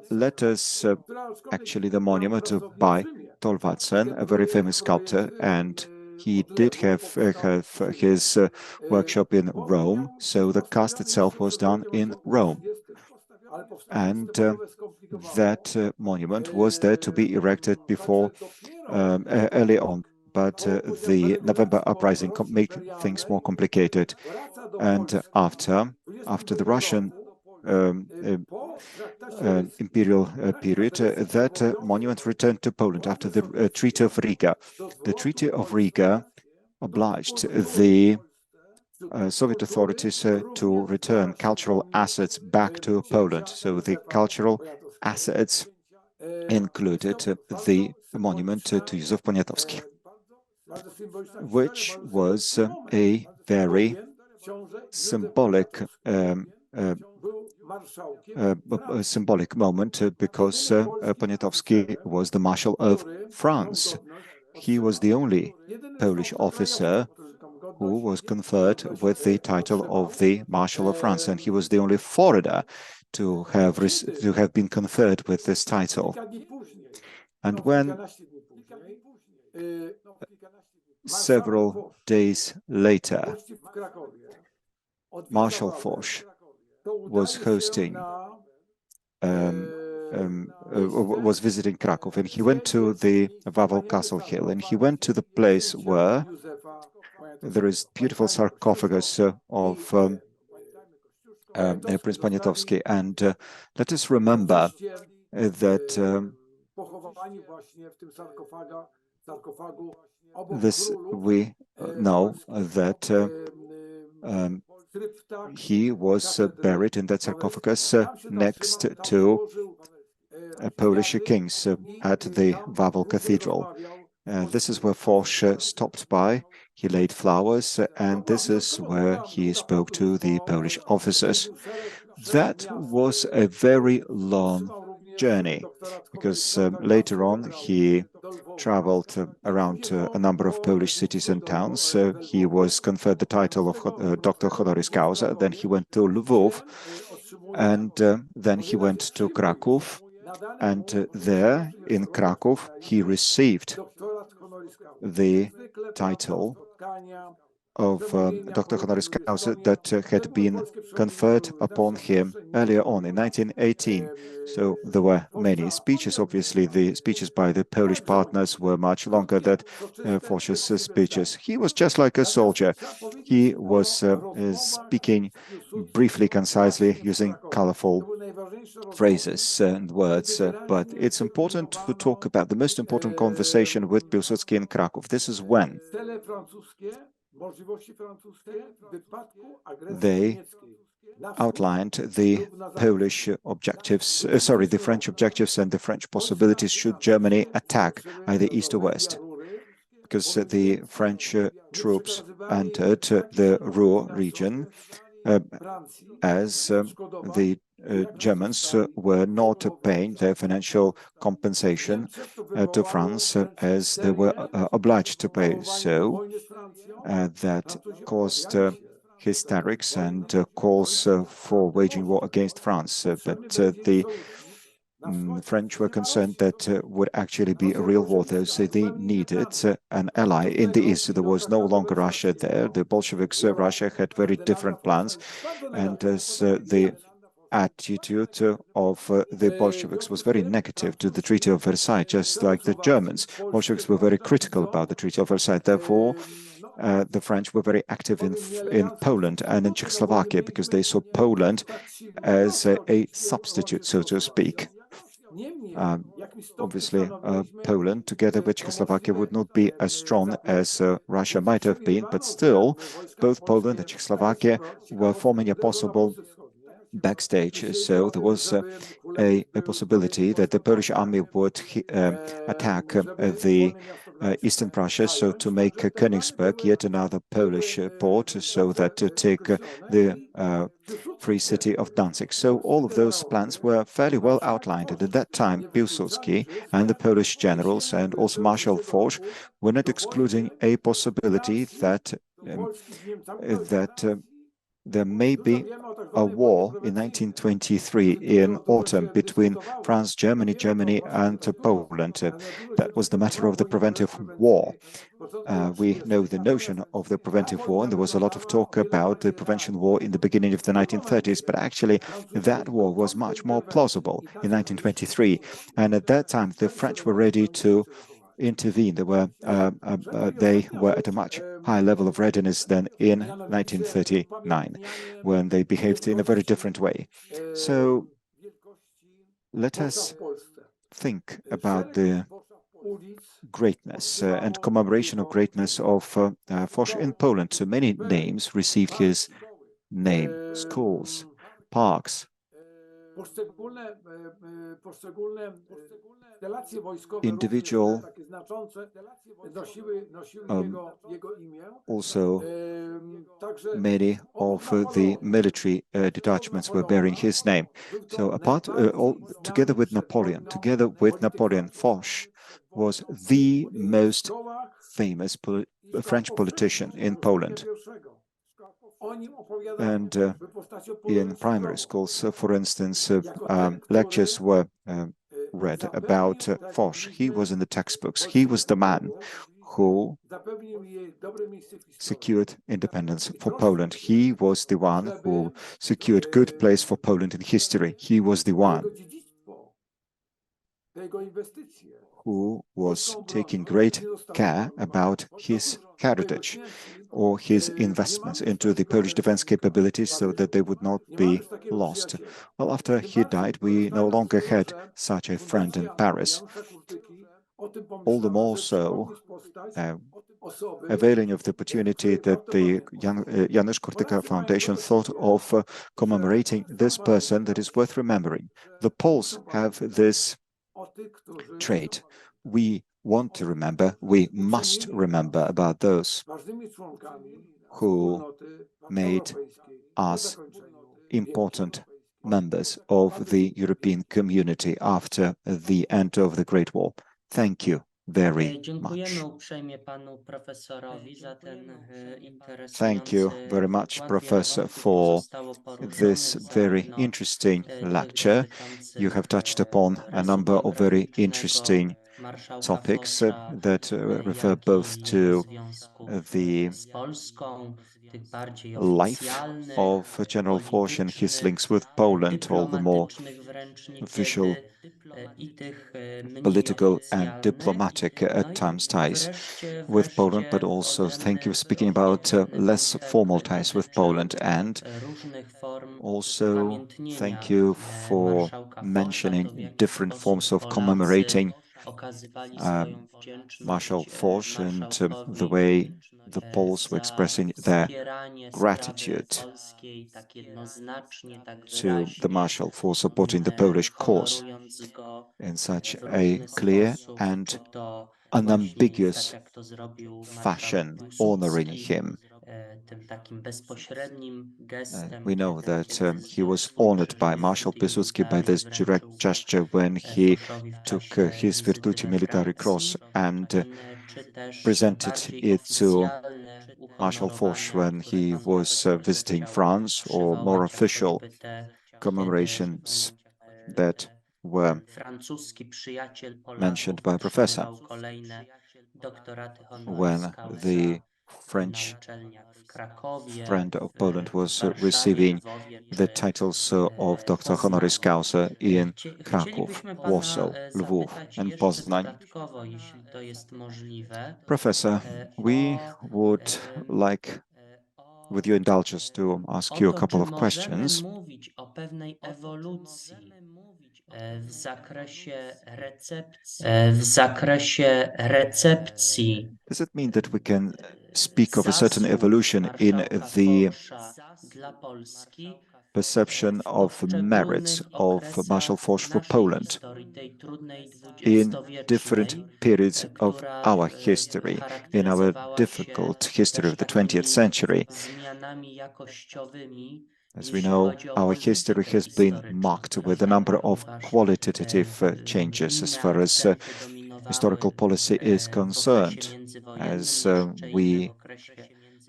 let us actually the monument by Thorwaldsen, a very famous sculptor, and he did have his workshop in Rome, so the cast itself was done in Rome. And that monument was there to be erected before early on, but the November uprising made things more complicated. And after the Russian imperial period, that monument returned to Poland after the Treaty of Riga. The Treaty of Riga obliged the Soviet authorities to return cultural assets back to Poland. So the cultural assets included the monument to Józef Poniatowski, which was a very symbolic moment because Poniatowski was the Marshal of France. He was the only Polish officer who was conferred with the title of the Marshal of France, and he was the only foreigner to have been conferred with this title. And when several days later, Marshal Foch was visiting Krakow, and he went to the Wawel Castle Hill, and he went to the place where there is beautiful sarcophagus of Prince Poniatowski. And let us remember that we know that he was buried in that sarcophagus next to Polish kings at the Wawel Cathedral. This is where Foch stopped by. He laid flowers, and this is where he spoke to the Polish officers. That was a very long journey, because later on he traveled around a number of Polish cities and towns. He was conferred the title of Dr. Honoris Causa. Then he went to Lwów, and then he went to Kraków. And there in Kraków, he received the title of Dr. Honoris Causa that had been conferred upon him earlier on in 1918. So there were many speeches. Obviously, the speeches by the Polish partners were much longer than Foch's speeches. He was just like a soldier. He was speaking briefly, concisely, using colorful phrases and words. But it's important to talk about the most important conversation with Piłsudski in Kraków. This is when they outlined the Polish objectives, the French objectives and the French possibilities should Germany attack either east or west, because the French troops entered the Ruhr region as the Germans were not paying their financial compensation to France as they were obliged to pay. So that caused hysterics and calls for waging war against France. But the French were concerned that would actually be a real war, though, so they needed an ally in the east. So there was no longer Russia there. The Bolsheviks, Russia had very different plans, and as the attitude of the Bolsheviks was very negative to the Treaty of Versailles, just like the Germans. Bolsheviks were very critical about the Treaty of Versailles. Therefore, the French were very active in Poland and in Czechoslovakia, because they saw Poland as a substitute, so to speak. Obviously, Poland, together with Czechoslovakia, would not be as strong as Russia might have been, but still, both Poland and Czechoslovakia were forming a possible backstage. So there was a possibility that the Polish army would attack the Eastern Prussia, so to make Königsberg yet another Polish port, so that to take the free city of Danzig. So all of those plans were fairly well outlined. And at that time, Piłsudski and the Polish generals and also Marshal Foch were not excluding a possibility that there may be a war in 1923 in autumn between France, Germany, and Poland. That was the matter of the preventive war. We know the notion of the preventive war, and there was a lot of talk about the prevention war in the beginning of the 1930s, but actually that war was much more plausible in 1923. And at that time, the French were ready to intervene. They were at a much higher level of readiness than in 1939, when they behaved in a very different way. So let us think about the greatness and commemoration of greatness of Foch in Poland. So many names received his name: schools, parks, individual also many of the military detachments were bearing his name. So together with Napoleon, Foch was the most famous French politician in Poland. And in primary schools, for instance, lectures were read about Foch. He was in the textbooks. He was the man who secured independence for Poland. He was the one who secured good place for Poland in history. He was the one who was taking great care about his heritage or his investments into the Polish defense capabilities so that they would not be lost. Well, after he died, we no longer had such a friend in Paris. All the more so, availing of the opportunity that the Janusz Kurtyka Foundation thought of commemorating this person that is worth remembering. The Poles have this trait. We want to remember, we must remember about those who made us important members of the European community after the end of the Great War. Thank you very much. Thank you very much, Professor, for this very interesting lecture. You have touched upon a number of very interesting topics that refer both to the life of General Foch and his links with Poland, all the more official, political and diplomatic at times ties with Poland, but also thank you for speaking about less formal ties with Poland, and also thank you for mentioning different forms of commemorating Marshal Foch and the way the Poles were expressing their gratitude to the Marshal for supporting the Polish cause in such a clear and unambiguous fashion, honoring him. We know that he was honored by Marshal Piłsudski by this direct gesture when he took his Virtuti Militari Cross and presented it to Marshal Foch when he was visiting France, or more official commemorations that were mentioned by Professor when the French friend of Poland was receiving the titles of Doctor Honoris Causa in Kraków, Warsaw, Lwów, and Poznań. Professor, we would like, with your indulgence, to ask you a couple of questions. Does it mean that we can speak of a certain evolution in the perception of merits of Marshal Foch for Poland in different periods of our history, in our difficult history of the 20th century? As we know, our history has been marked with a number of qualitative changes as far as historical policy is concerned, as we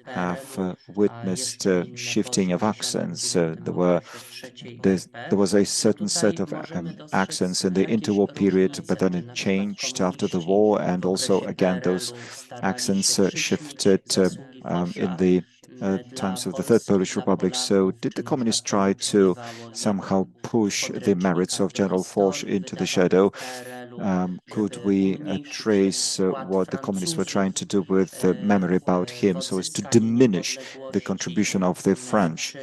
have witnessed shifting of accents. There was a certain set of accents in the interwar period, but then it changed after the war, and also again those accents shifted in the times of the Third Polish Republic. So did the communists try to somehow push the merits of General Foch into the shadow? Could we trace what the communists were trying to do with memory about him so as to diminish the contribution of the French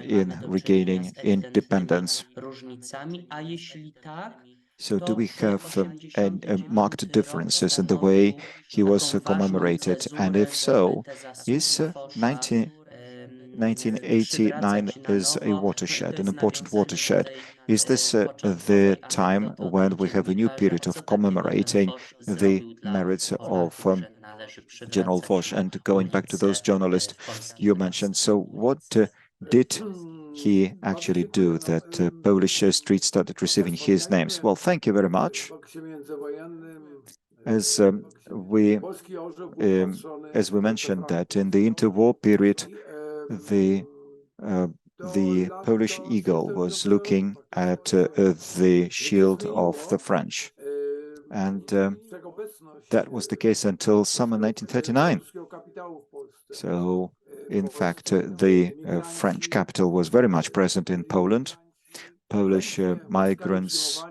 in regaining independence? So do we have marked differences in the way he was commemorated? And if so, is 1989 is a watershed, an important watershed. Is this the time when we have a new period of commemorating the merits of General Foch? And going back to those journalists you mentioned, so what did he actually do that Polish streets started receiving his names? Well, thank you very much. As we mentioned that in the interwar period, the Polish eagle was looking at the shield of the French, and that was the case until summer 1939. So, in fact, the French capital was very much present in Poland. Polish migrants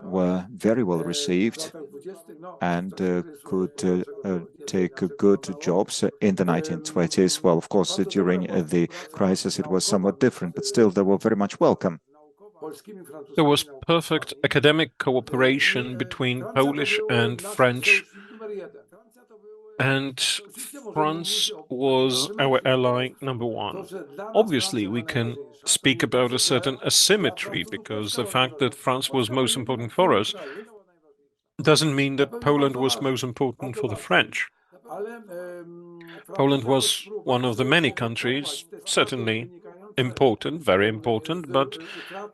were very well received and could take good jobs in the 1920s. Well, of course, during the crisis, it was somewhat different, but still, they were very much welcome. There was perfect academic cooperation between Polish and French, and France was our ally number one. Obviously, we can speak about a certain asymmetry, because the fact that France was most important for us doesn't mean that Poland was most important for the French. Poland was one of the many countries, certainly important, very important, but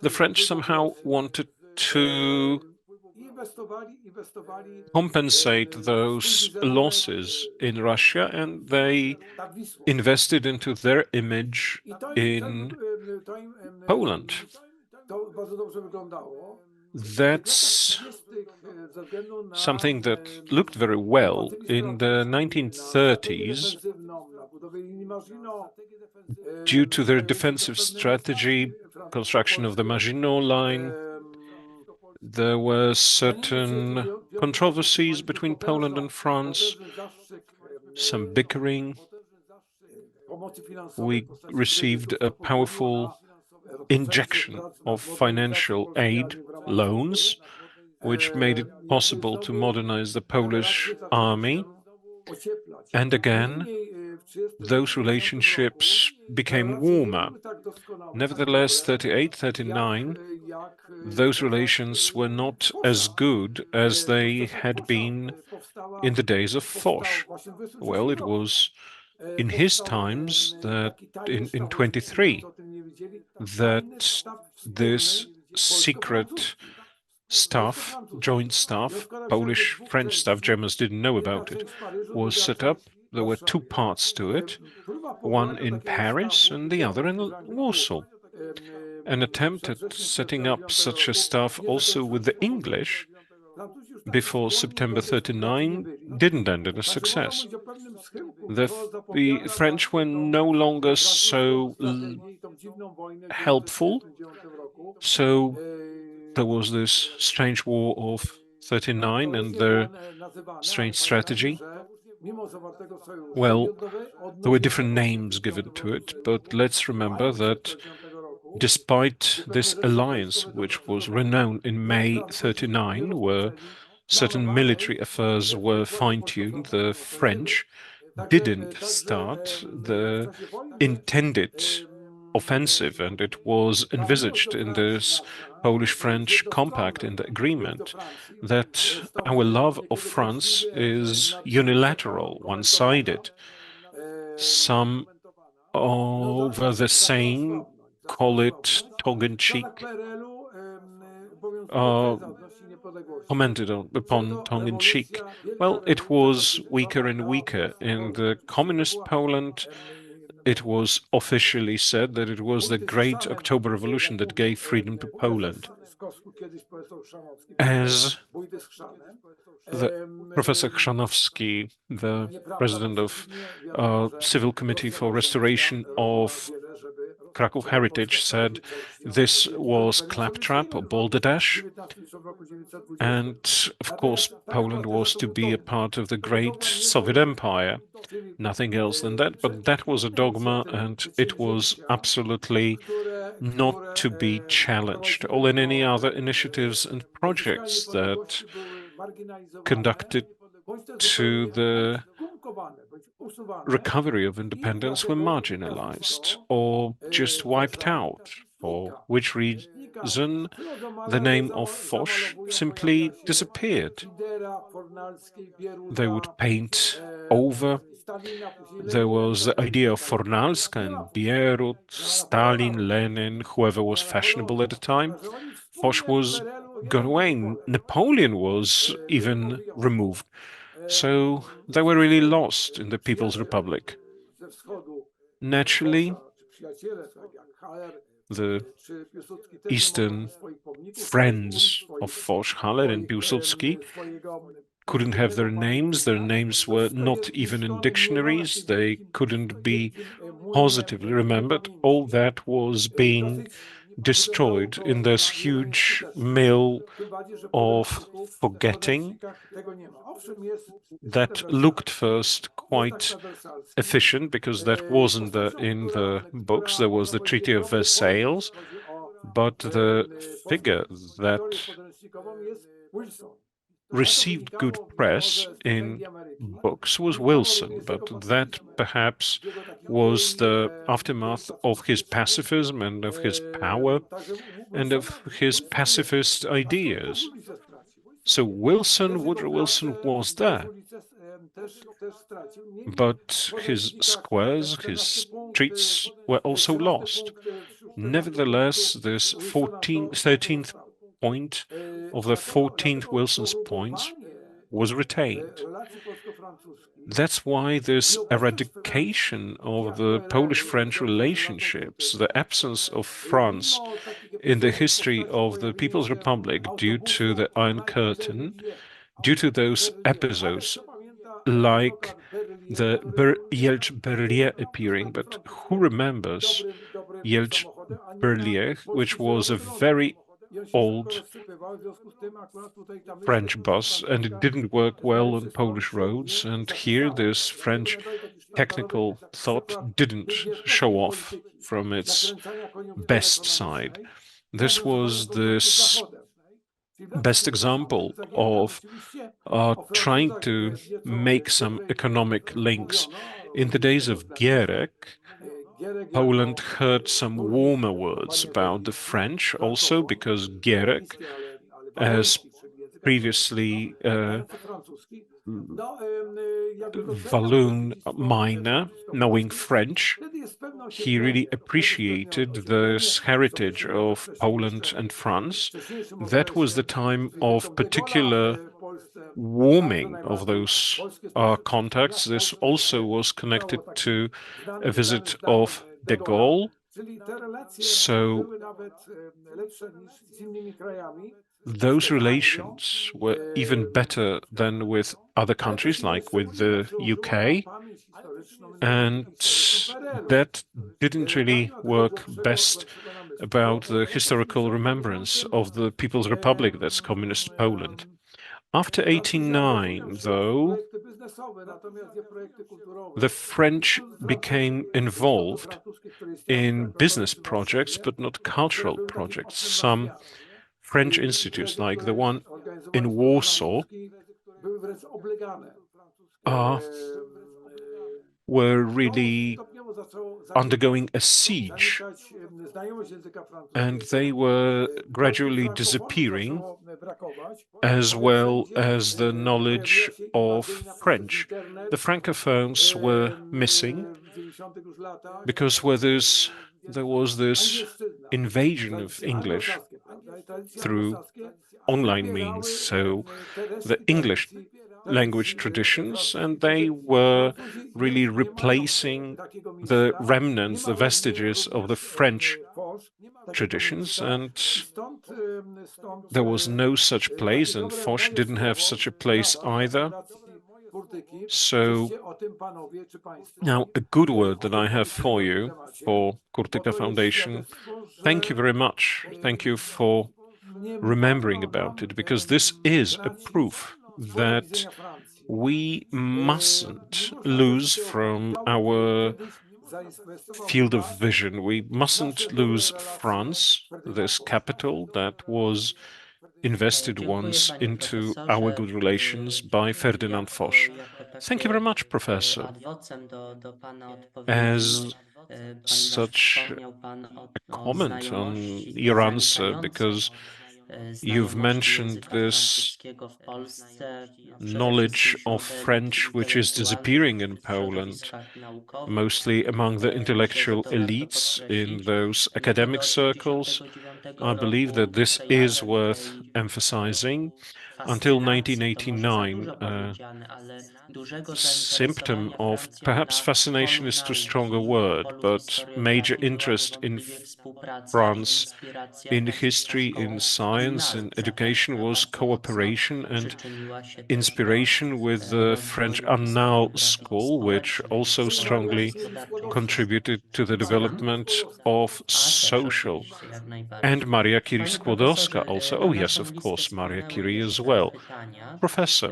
the French somehow wanted to compensate those losses in Russia, and they invested into their image in Poland. That's something that looked very well in the 1930s. Due to their defensive strategy, construction of the Maginot Line, there were certain controversies between Poland and France, some bickering. We received a powerful injection of financial aid, loans, which made it possible to modernize the Polish army. And again, those relationships became warmer. Nevertheless, 38, 39, those relations were not as good as they had been in the days of Foch. Well, it was in his times, that in 23, that this secret staff, joint staff, Polish, French staff, Germans didn't know about it, was set up. There were two parts to it, one in Paris and the other in Warsaw. An attempt at setting up such a staff also with the English before September 39 didn't end in a success. The French were no longer so helpful, so there was this strange war of 39 and their strange strategy. Well, there were different names given to it, but let's remember that despite this alliance, which was renowned in May 39, where certain military affairs were fine-tuned, the French didn't start the intended offensive, and it was envisaged in this Polish-French compact, in the agreement, that our love of France is unilateral, one-sided. Some over the Seine call it tongue-in-cheek, commented upon tongue-in-cheek. Well, it was weaker and weaker. In the communist Poland, it was officially said that it was the Great October Revolution that gave freedom to Poland. As Professor Chrzanowski, the president of Civil Committee for Restoration of Kraków Heritage, said, this was claptrap or balderdash, and of course Poland was to be a part of the great Soviet Empire, nothing else than that, but that was a dogma and it was absolutely not to be challenged. All in any other initiatives and projects that conducted to the recovery of independence were marginalized or just wiped out, for which reason the name of Foch simply disappeared. They would paint over. There was the idea of Fornalska and Bierut, Stalin, Lenin, whoever was fashionable at the time. Foch was gone away. Napoleon was even removed. So they were really lost in the People's Republic. Naturally, the Eastern friends of Foch, Haller and Piłsudski, couldn't have their names. Their names were not even in dictionaries. They couldn't be positively remembered. All that was being destroyed in this huge mill of forgetting that looked first quite efficient because that wasn't in the books. There was the Treaty of Versailles, but the figure that received good press in books was Wilson, but that perhaps was the aftermath of his pacifism and of his power and of his pacifist ideas. So Woodrow Wilson was there, but his squares, his streets were also lost. Nevertheless, this 13th point of the 14th Wilson's points was retained. That's why this eradication of the Polish-French relationships, the absence of France in the history of the People's Republic due to the Iron Curtain, due to those episodes like the Jelcz-Berlier appearing, but who remembers Jelcz-Berlier, which was a very old French bus, and it didn't work well on Polish roads. And here, this French technical thought didn't show off from its best side. This was this best example of trying to make some economic links. In the days of Gierek, Poland heard some warmer words about the French also because Gierek, as previously Walloon miner, knowing French, he really appreciated this heritage of Poland and France. That was the time of particular warming of those contacts. This also was connected to a visit of de Gaulle. So those relations were even better than with other countries, like with the UK, and that didn't really work best about the historical remembrance of the People's Republic, that's communist Poland. After 1809, though, the French became involved in business projects, but not cultural projects. Some French institutes, like the one in Warsaw, were really undergoing a siege, and they were gradually disappearing, as well as the knowledge of French. The Francophones were missing because there was this invasion of English through online means, so the English language traditions, and they were really replacing the remnants, the vestiges of the French traditions, and there was no such place, and Foch didn't have such a place either. So now a good word that I have for you, for Kurtyka Foundation. Thank you very much. Thank you for remembering about it, because this is a proof that we mustn't lose from our field of vision. We mustn't lose France, this capital that was invested once into our good relations by Ferdynand Foch. Thank you very much, Professor. As such a comment on your answer, because you've mentioned this knowledge of French which is disappearing in Poland, mostly among the intellectual elites in those academic circles. I believe that this is worth emphasizing. Until 1989, symptom of perhaps fascination is too strong a word, but major interest in France in history, in science, in education was cooperation and inspiration with the French Annales School, which also strongly contributed to the development of social. And Maria Curie Skłodowska also. Oh, yes, of course, Maria Curie as well. Professor,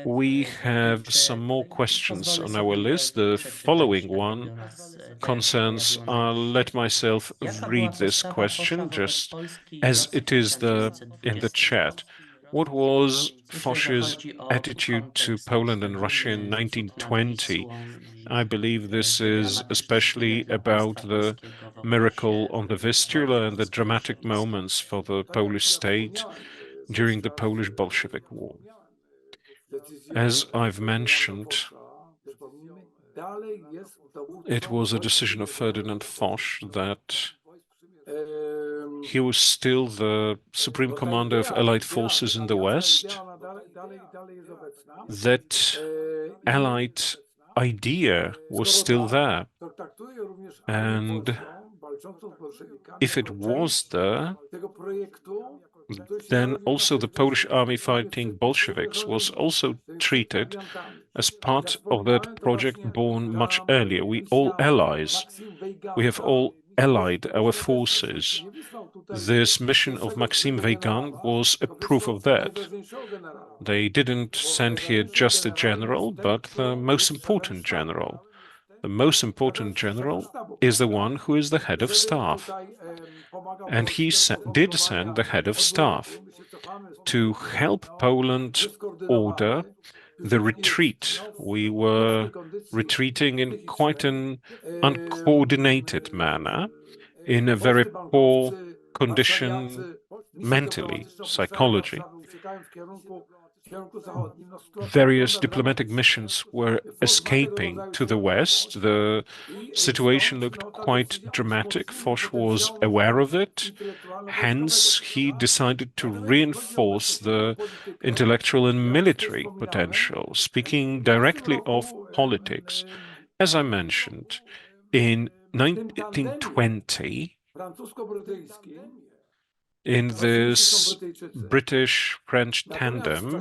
we have some more questions on our list. The following one concerns, I'll let myself read this question just as it is in the chat. What was Foch's attitude to Poland and Russia in 1920? I believe this is especially about the miracle on the Vistula and the dramatic moments for the Polish state during the Polish Bolshevik War. As I've mentioned, it was a decision of Ferdinand Foch that he was still the supreme commander of Allied forces in the West. That Allied idea was still there. And if it was there, then also the Polish army fighting Bolsheviks was also treated as part of that project born much earlier. We all allies. We have all allied our forces. This mission of Maxime Weygand was a proof of that. They didn't send here just a general, but the most important general. The most important general is the one who is the head of staff. And he did send the head of staff to help Poland order the retreat. We were retreating in quite an uncoordinated manner, in a very poor condition mentally, psychology. Various diplomatic missions were escaping to the West. The situation looked quite dramatic. Foch was aware of it. Hence, he decided to reinforce the intellectual and military potential. Speaking directly of politics, as I mentioned, in 1920, in this British-French tandem,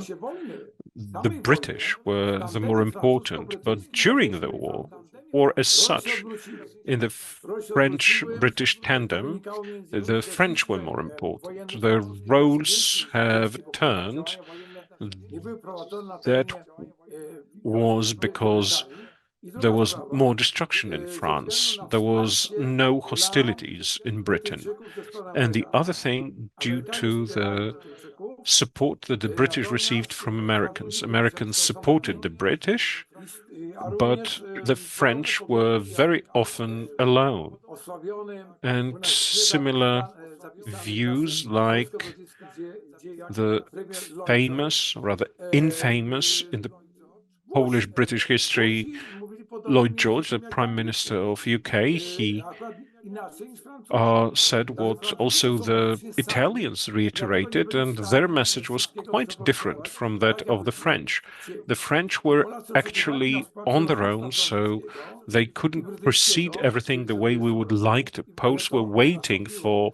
the British were the more important, but during the war, or as such, in the French-British tandem, the French were more important. The roles have turned. That was because there was more destruction in France. There was no hostilities in Britain. And the other thing, due to the support that the British received from Americans. Americans supported the British, but the French were very often alone. And similar views like the famous, rather infamous in the Polish-British history, Lloyd George, the Prime Minister of UK, he said what also the Italians reiterated, and their message was quite different from that of the French. The French were actually on their own, so they couldn't proceed everything the way we would like to. Poles were waiting for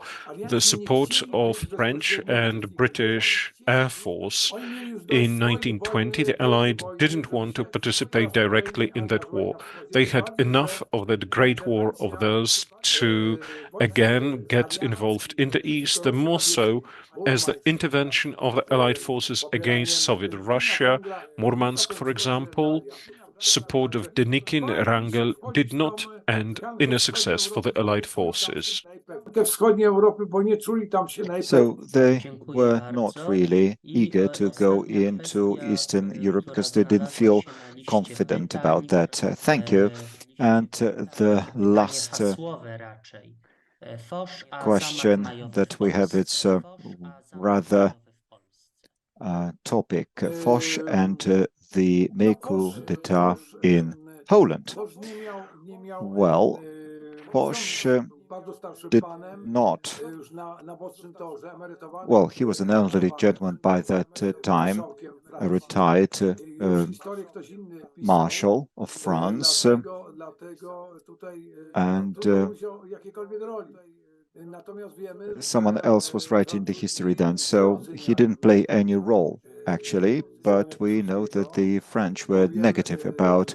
the support of French and British Air Force. In 1920, the Allied didn't want to participate directly in that war. They had enough of that great war of theirs to again get involved in the East, the more so as the intervention of the Allied forces against Soviet Russia, Murmansk, for example, support of Denikin Wrangel did not end in a success for the Allied forces. So they were not really eager to go into Eastern Europe because they didn't feel confident about that. Thank you. And the last question that we have, it's rather topic, Foch and the May coup d'etat in Poland. Well, Foch did not. Well, he was an elderly gentleman by that time, a retired Marshal of France, and someone else was writing the history then, so he didn't play any role, actually, but we know that the French were negative about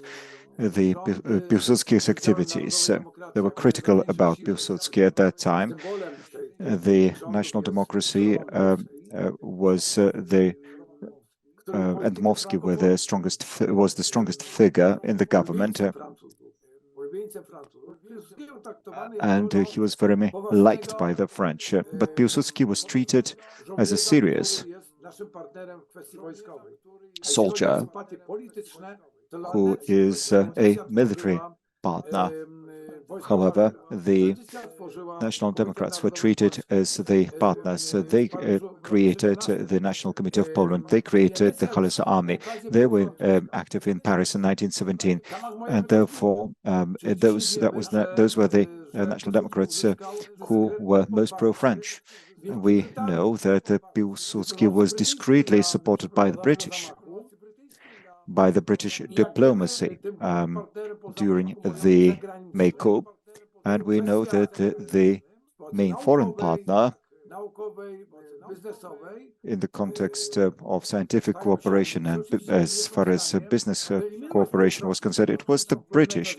the Piłsudski's activities. They were critical about Piłsudski at that time. The national democracy was the and Dmowski was the strongest figure in the government, and he was very liked by the French. But Piłsudski was treated as a serious soldier who is a military partner. However, the National Democrats were treated as the partners. So they created the National Committee of Poland. They created the Hales Army. They were active in Paris in 1917, and therefore those were the National Democrats who were most pro-French. We know that Piłsudski was discreetly supported by the British diplomacy during the May coup, and we know that the main foreign partner in the context of scientific cooperation and as far as business cooperation was concerned, it was the British.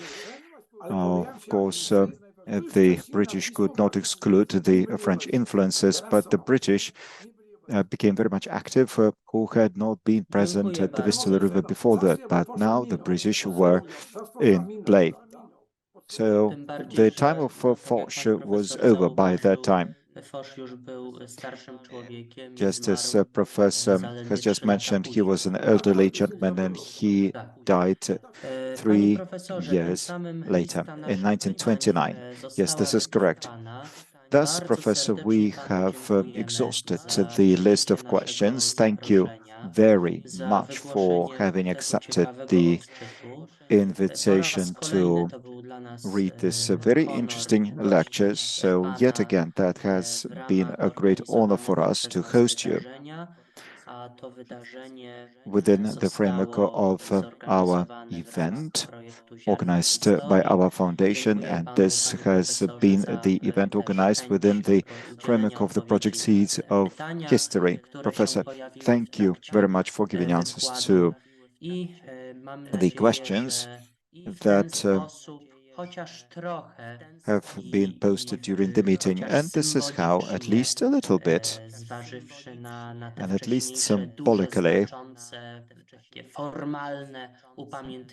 Of course, the British could not exclude the French influences, but the British became very much active, who had not been present at the Vistula River before that, but now the British were in play. So the time of Foch was over by that time. Just as Professor has just mentioned, he was an elderly gentleman and he died 3 years later, in 1929. Yes, this is correct. Thus, Professor, we have exhausted the list of questions. Thank you very much for having accepted the invitation to read this very interesting lecture. So yet again, that has been a great honor for us to host you within the framework of our event organized by our foundation, and this has been the event organized within the framework of the project Seeds of History. Professor, thank you very much for giving answers to the questions that have been posted during the meeting, and this is how, at least a little bit, and at least symbolically,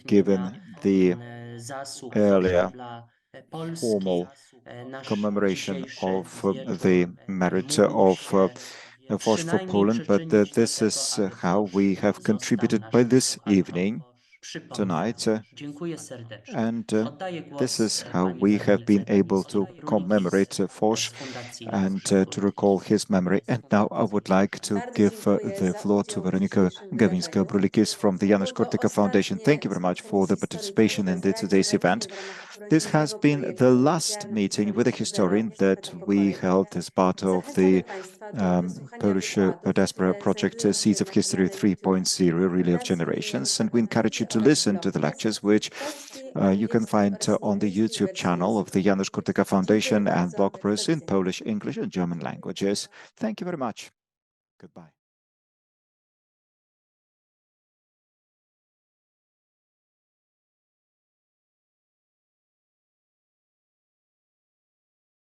given the earlier formal commemoration of the merit of Foch for Poland, but this is how we have contributed by this evening, tonight, and this is how we have been able to commemorate Foch and to recall his memory. And now I would like to give the floor to Weronika Gawińska-Brulikis from the Janusz Kurtyka Foundation. Thank you very much for the participation in today's event. This has been the last meeting with a historian that we held as part of the Polish diaspora project Seeds of History 3.0, Relay of Generations. And we encourage you to listen to the lectures, which you can find on the YouTube channel of the Janusz Kurtyka Foundation and blog posts in Polish, English, and German languages. Thank you very much. Goodbye.